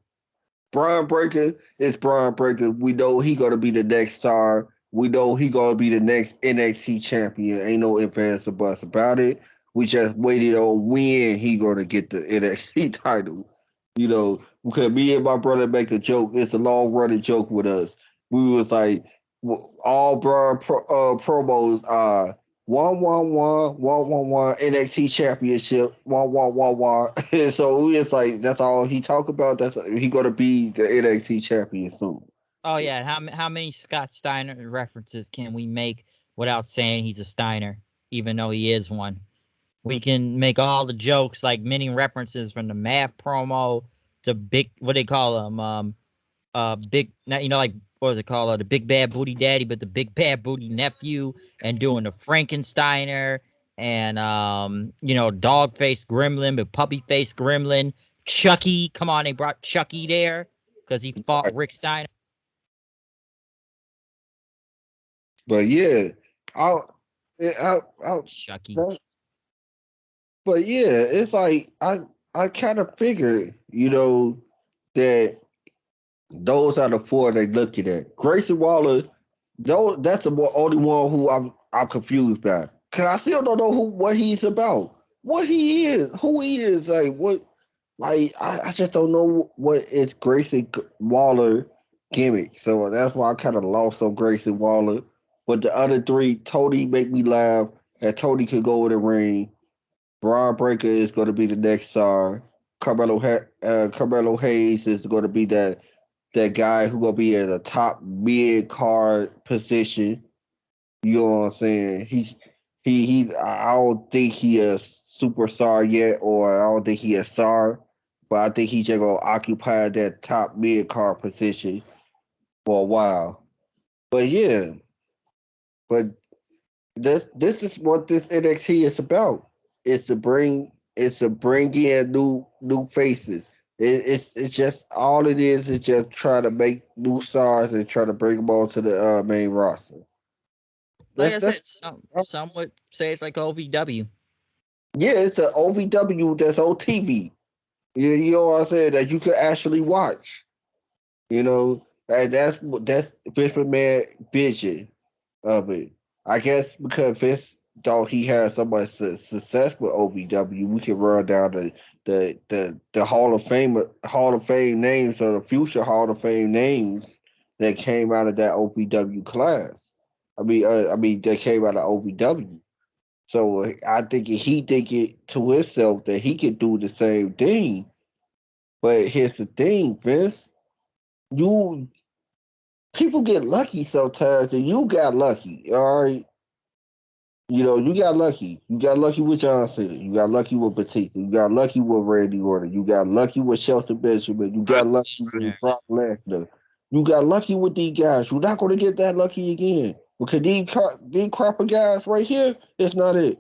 Brian Breaker is Brian Breaker. We know he gonna be the next star. We know he gonna be the next NXT champion. Ain't no ifs, ands, or buts about it. We just waited on when he gonna get the NXT title. Because me and my brother make a joke. It's a long running joke with us. We was like, all Brian promos are 111 NXT Championship 111. And so we just like that's all he talk about. That's he gonna be the NXT champion soon. Oh yeah, how many Scott Steiner references can we make without saying he's a Steiner, even though he is one? We can make all the jokes, like many references from the math promo to big, what they call them, big, like what was it called, the big bad booty daddy, but the big bad booty nephew, and doing the Frankensteiner, and dog face gremlin, but puppy face gremlin, Chucky. Come on, they brought Chucky there. because he fought Rick Steiner. But yeah, I'll, I'll, Chucky. but yeah, it's like I kind of figured, that those are the four they looking at. Grayson Waller, though, that's the only one who I'm confused by. Cause I still don't know what he's about, what he is, who he is, like what, like I just don't know what is Grayson Waller gimmick. So that's why I kind of lost on Grayson Waller. But the other three, Tony make me laugh, and Tony could go in the ring. Braun Breaker is going to be the next star. Carmelo Hayes is going to be that guy who gonna be in the top mid card position. You know what I'm saying? He. I don't think he a superstar yet, or I don't think he a star, but I think he just gonna occupy that top mid card position for a while. But yeah, but this is what this NXT is about. It's to bring in new faces. It's just all it is just trying to make new stars and try to bring them on to the main roster. Like I That's said, some would say it's like OVW. Yeah, it's an OVW that's on TV. You know what I'm saying, that you could actually watch. And that's Vince McMahon vision of it. I guess because Vince thought he had so much success with OVW, we can run down the Hall of Fame names, or the future Hall of Fame names that came out of that OVW class. I mean that came out of OVW. So I think he think it to himself that he could do the same thing. But here's the thing, Vince. You People get lucky sometimes, and you got lucky. All right, you got lucky. You got lucky with John Cena. You got lucky with Batista. You got lucky with Randy Orton. You got lucky with Shelton Benjamin. You got Brock lucky Lesnar. with Brock Lesnar. You got lucky with these guys. You're not going to get that lucky again, because these crop of guys right here, it's not it.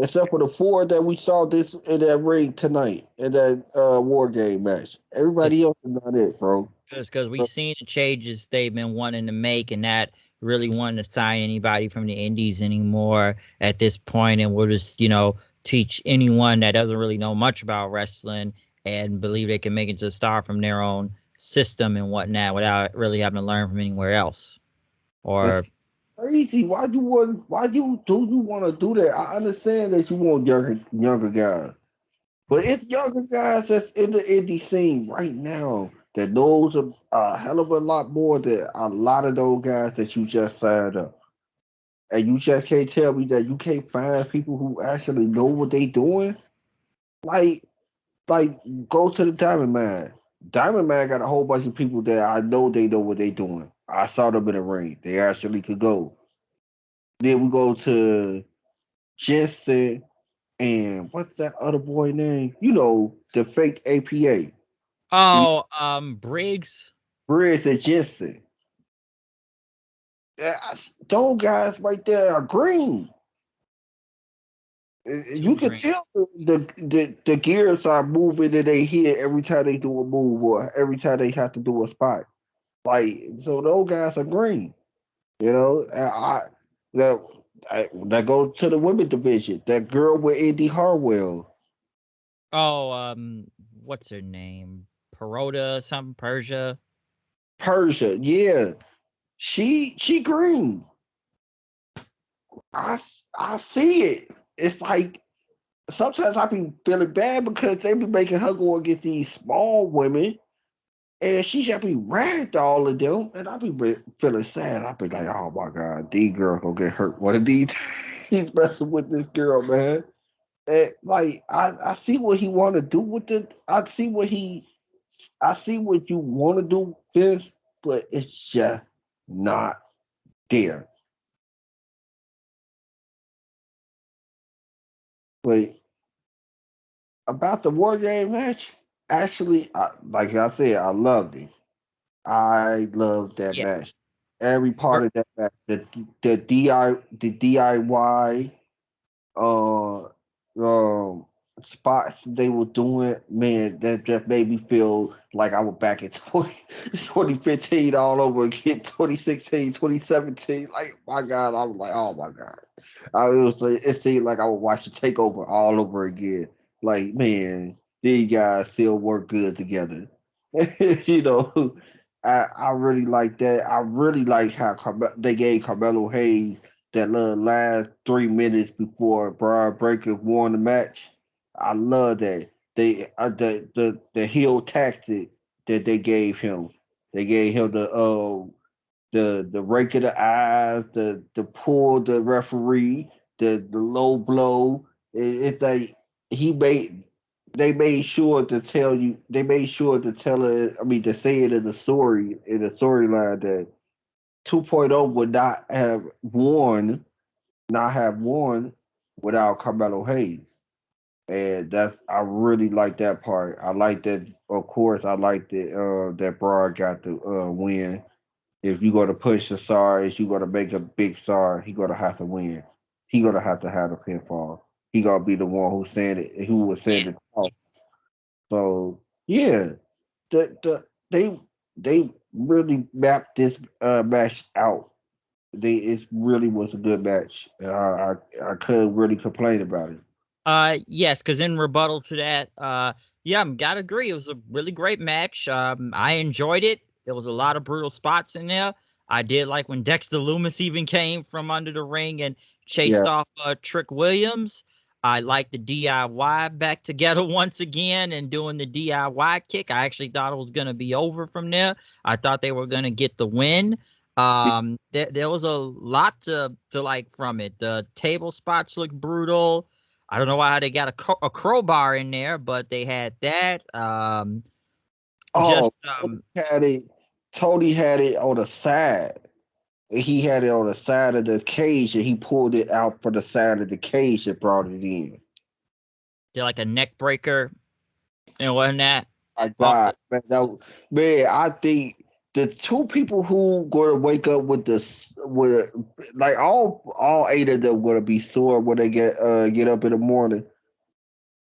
Except for the four that we saw this in that ring tonight in that war game match. Everybody else is not it, bro. Because we've seen the changes they've been wanting to make, and not really wanting to sign anybody from the indies anymore at this point, and we'll just teach anyone that doesn't really know much about wrestling and believe they can make it to a star from their own system and whatnot without really having to learn from anywhere else. Or That's crazy. Why do you want to do that? I understand that you want younger guys, but it's younger guys that's in the indie scene right now that knows a hell of a lot more than a lot of those guys that you just signed up. And you just can't tell me that you can't find people who actually know what they doing. Like, like go to the Diamond Man. Diamond Man got a whole bunch of people that I know they know what they doing. I saw them in the ring. They actually could go. Then we go to Jensen and what's that other boy name? The fake APA. Briggs. Briggs and Jensen. Those guys right there are green. Too You can green. tell the gears are moving in their head every time they do a move, or every time they have to do a spot. Like, so those guys are green. And that that goes to the women division. That girl with Indy Harwell, Oh, what's her name? Perota, something Persia. Persia. Yeah, she green. I I see it. It's like sometimes I be feeling bad because they be making her go against these small women, and she just be ragged all of them, and I be feeling sad. I be like, oh my god, these girls gonna get hurt one of these. He's messing with this girl, man. Like I see what he want to do with it. I see what you want to do, Vince, but it's just not there. But about the war game match, actually, like I said, I loved it. I loved that Yeah. match. Every part Or, of that match, the DIY, uh, um, spots they were doing, man, that just made me feel like I was back in 2015 all over again, 2016, 2017. Like, my God, I was like, oh my God. It seemed like I would watch the takeover all over again. Like, man, these guys still work good together. you know, I really like that. I really like how they gave Carmelo Hayes that little last 3 minutes before Brian Breaker won the match. I love that. They the heel tactic that they gave him. They gave him the rake of the eyes, the pull the referee, the low blow. It's like he made they made sure to tell you they made sure to tell it, I mean to say it in the storyline that 2.0 would not have won without Carmelo Hayes. And that's I really like that part. I like that. Of course, I like that Broad got the win. If you're gonna push the star, if you're gonna make a big star, he gonna have to win. He gonna have to have a pinfall. He gonna be the one who said it. Who was Yeah. saying it. So yeah, they they really mapped this match out. It really was a good match. I couldn't really complain about it. Yes, because in rebuttal to that, yeah, gotta agree. It was a really great match. I enjoyed it. There was a lot of brutal spots in there. I did like when Dexter Loomis even came from under the ring and chased Yeah, off Trick Williams. I like the DIY back together once again and doing the DIY kick. I actually thought it was gonna be over from there. I thought they were gonna get the win. There was a lot to like from it. The table spots looked brutal. I don't know why they got a crowbar in there, but they had that. Oh, Just had it. Tony had it on the side. He had it on the side of the cage, and he pulled it out from the side of the cage and brought it in. Did like a neck breaker and wasn't that? My Oh, God, man, man, I think the two people who gonna wake up with this, with like all eight of them gonna be sore when they get up in the morning.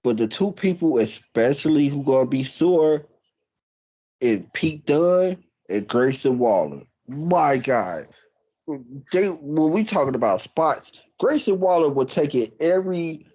But the two people especially who gonna be sore is Pete Dunne and Grayson Waller. My God, they when we talking about spots, Grayson Waller would take it every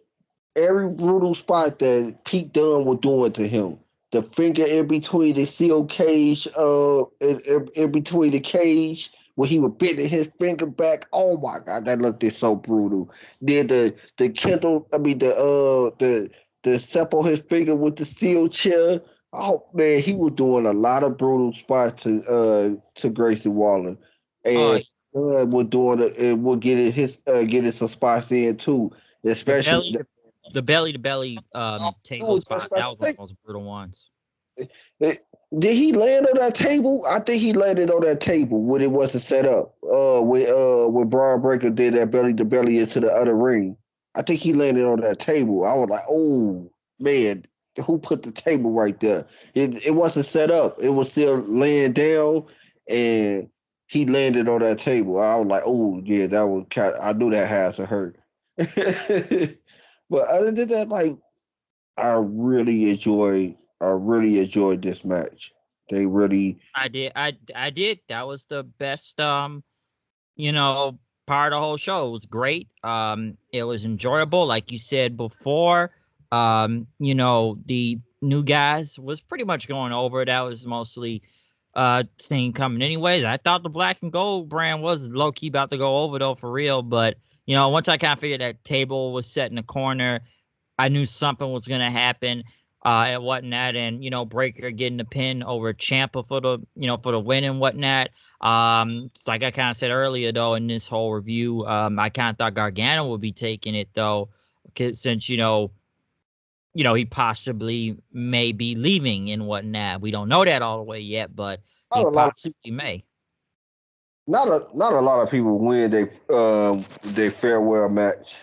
brutal spot that Pete Dunne was doing to him. The finger in between the steel cage, in between the cage, where he was bending his finger back. Oh my God, that looked so brutal. Then the Kendall, I mean the sepal his finger with the steel chair. Oh man, he was doing a lot of brutal spots to Gracie Waller, oh, and was doing it. Will getting some spots in too, the especially belly, the belly to belly it table was just spot. about That to was one say, of the most brutal ones. eh, did he land on that table? I think he landed on that table when it wasn't set up. When Braun Breaker did that belly to belly into the other ring. I think he landed on that table. I was like, oh man, who put the table right there? It wasn't set up. It was still laying down, and he landed on that table. I was like, oh yeah, that was kind. I knew that had to hurt. But other than that, like I really enjoyed this match. They really I did. That was the best. You know, part of the whole show. It was great. It was enjoyable, like you said before. The new guys was pretty much going over. That was mostly seen coming anyways. I thought the black and gold brand was low key about to go over though for real, but once I kind of figured that table was set in the corner, I knew something was gonna happen and whatnot, and Breaker getting the pin over Champa for the for the win and whatnot. It's like I kind of said earlier though in this whole review, I kind of thought Gargano would be taking it though, since he possibly may be leaving and whatnot. We don't know that all the way yet, but not he a lot of possibly may. not a lot of people win they farewell match.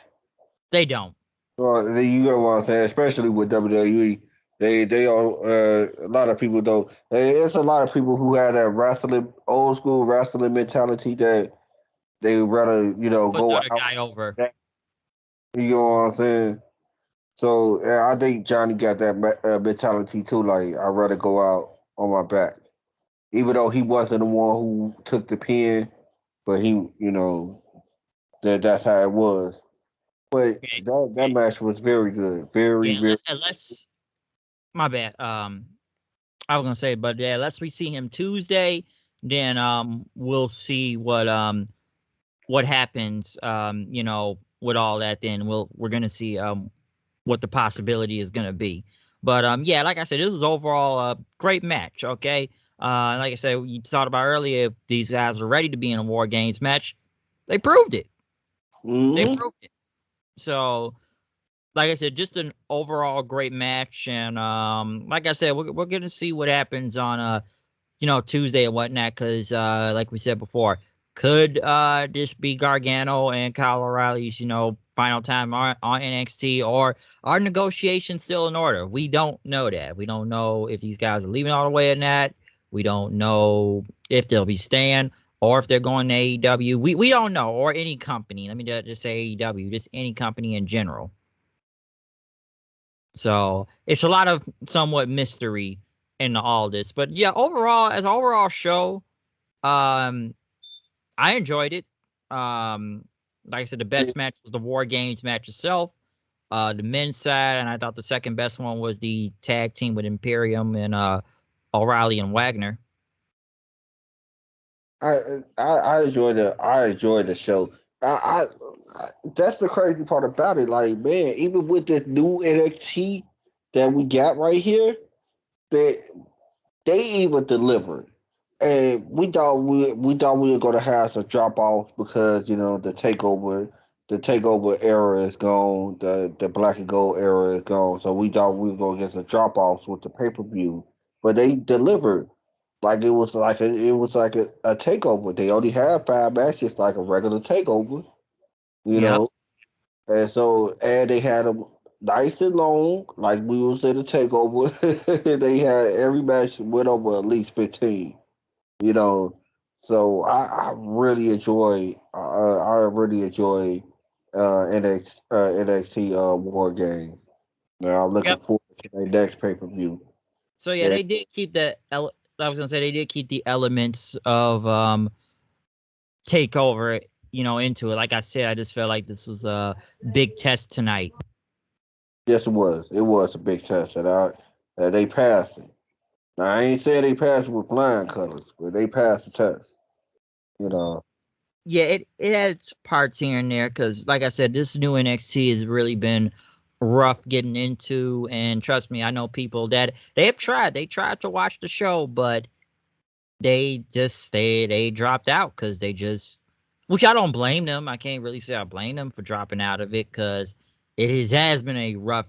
They don't. You know what I'm saying, especially with WWE. They all a lot of people don't. It's a lot of people who have that wrestling old school wrestling mentality that they rather Put the go other out. guy over. You know what I'm saying? So I think Johnny got that mentality too. Like I'd rather go out on my back, even though he wasn't the one who took the pin, but he, that's how it was. But Okay. that match was very good, very Yeah, very. unless my bad. I was gonna say, but yeah, unless we see him Tuesday, then we'll see what happens. With all that, then we're gonna see what the possibility is gonna be. But yeah, like I said, this was overall a great match. Okay, like I said, you talked about earlier, if these guys are ready to be in a War Games match, they proved it. They Hmm. proved it. So like I said, just an overall great match, and like I said, we're gonna see what happens on Tuesday and whatnot, because like we said before, could this be Gargano and Kyle O'Reilly's final time on NXT, or are negotiations still in order? We don't know that. We don't know if these guys are leaving all the way or not. We don't know if they'll be staying or if they're going to AEW. We don't know, or any company. Let me just say AEW, just any company in general. So it's a lot of somewhat mystery in all this. But yeah, overall, as an overall show, um, I enjoyed it. Like I said, the best match was the War Games match itself. The men's side, and I thought the second best one was the tag team with Imperium and O'Reilly and Wagner. I enjoyed the show. I that's the crazy part about it. Like man, even with this new NXT that we got right here, that they even delivered. And we were gonna have some drop offs because the takeover era is gone, the black and gold era is gone. So we thought we were gonna get some drop offs with the pay per view, but they delivered. Like it was like a takeover. They only had 5 matches, like a regular takeover, you Yep. know. And they had them nice and long, like we was in a takeover. They had every match went over at least 15, you know. So I really enjoy NXT War Game. Now I'm looking Yep. forward to their next pay per view. So yeah, Yeah, they did keep I was gonna say they did keep the elements of takeover, into it. Like I said, I just felt like this was a big test tonight. yes, it was. It was a big test, and they passed it. Now I ain't saying they passed it with flying colors, but they passed the test. You know. Yeah, it had its parts here and there because, like I said, this new NXT has really been rough getting into, and trust me, I know people that they have tried. They tried to watch the show, but they dropped out because they just, which I don't blame them. I can't really say I blame them for dropping out of it because has been a rough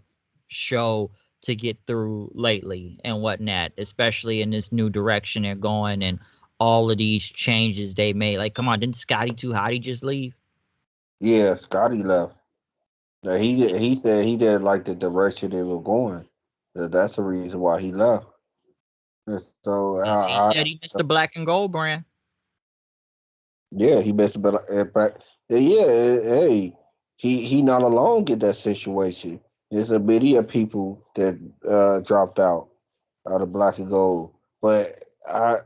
show to get through lately and whatnot, especially in this new direction they're going and all of these changes they made. Like, come on, didn't Scotty Too Hotty just leave? Yeah, Scotty left. Now, he said he didn't like the direction they were going. That's the reason why he left. And so Because he said he missed the black and gold brand. yeah, he missed but hey, he not alone in that situation. There's a many of people that dropped out of black and gold, but I,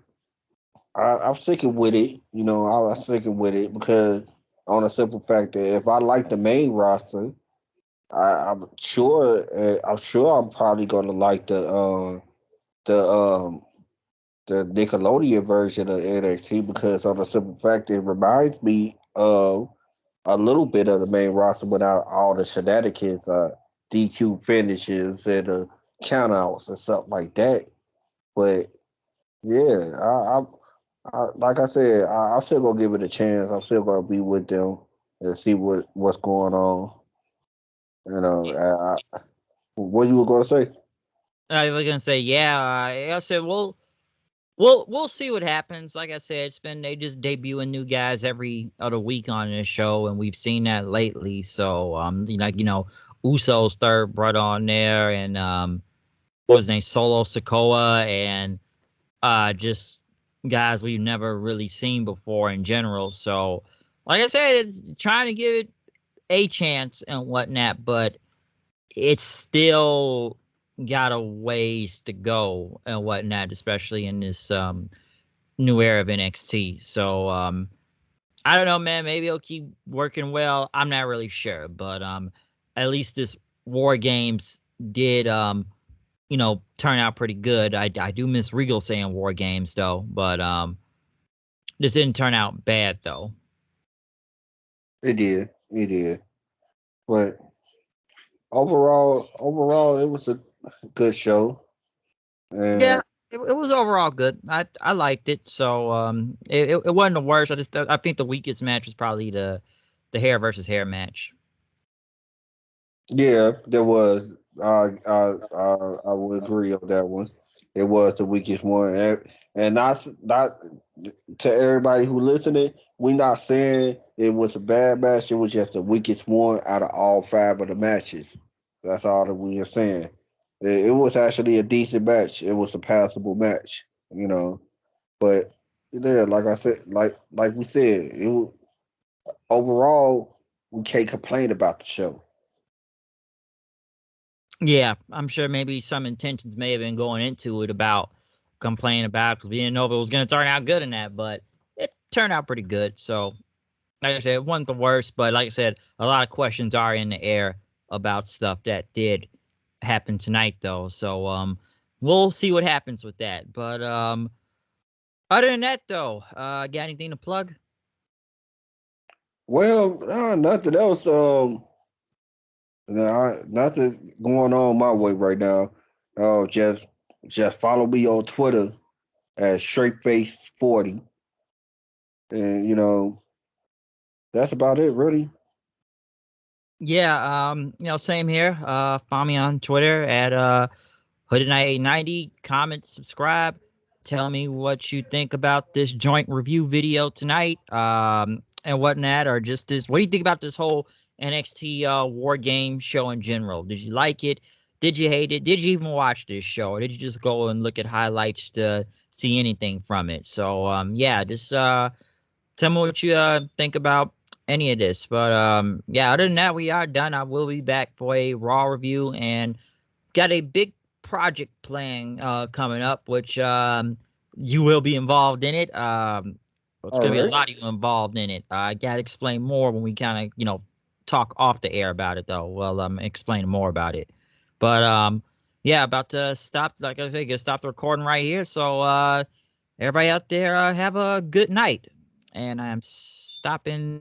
I'm sticking with it. I'm sticking with it because on a simple fact that if I like the main roster, I'm sure I'm probably gonna like the the Nickelodeon version of NXT because on a simple fact it reminds me of a little bit of the main roster without all the shenanigans, DQ finishes and countouts and stuff like that. But yeah, like I said, I'm still gonna give it a chance. I'm still gonna be with them and see what's going on. You know, what you were gonna say? I was gonna say, yeah. I said, well, we'll see what happens. Like I said, they just debuting new guys every other week on this show, and we've seen that lately. So Uso's third brother on there, and what was his name, Solo Sokoa, and just guys we've never really seen before in general. So, like I said, it's trying to give it a chance and whatnot, but it's still got a ways to go and whatnot, especially in this new era of NXT. So I don't know, man. Maybe it'll keep working well. I'm not really sure, but at least this War Games did turn out pretty good. I do miss Regal saying War Games though, but this didn't turn out bad though. It did. It did. But overall, it was a good show. Yeah, And it was overall good. I liked it. So it wasn't the worst. I think the weakest match was probably the hair versus hair match. yeah, there was. I would agree on that one. It was the weakest one, and not to everybody who listening. We not saying it was a bad match. It was just the weakest one out of all five of the matches. That's all that we are saying. It was actually a decent match. It was a passable match, But yeah, like I said, like we said, overall we can't complain about the show. Yeah, I'm sure maybe some intentions may have been going into it about complaining about because we didn't know if it was going to turn out good in that, but it turned out pretty good. So, like I said, it wasn't the worst, but like I said, a lot of questions are in the air about stuff that did happen tonight, though. So, we'll see what happens with that. But other than that, though, got anything to plug? Well, nothing else. Nothing going on my way right now. Just follow me on Twitter at straightface40, and that's about it, really. Yeah, same here. Follow me on Twitter at Hooded Knight 890. Comment, subscribe. Tell me what you think about this joint review video tonight, and whatnot, or just this. What do you think about this whole NXT War Game show in general? Did you like it? Did you hate it? Did you even watch this show, or did you just go and look at highlights to see anything from it? So, yeah, just tell me what you think about any of this. But yeah, other than that, we are done. I will be back for a Raw review and got a big project plan coming up, which you will be involved in it. It's All gonna be a right. lot of you involved in it. I gotta explain more when we kind of talk off the air about it though. Well, explain more about it. But yeah, about to stop. Like I said, gonna stop the recording right here. So everybody out there, have a good night. And I'm stopping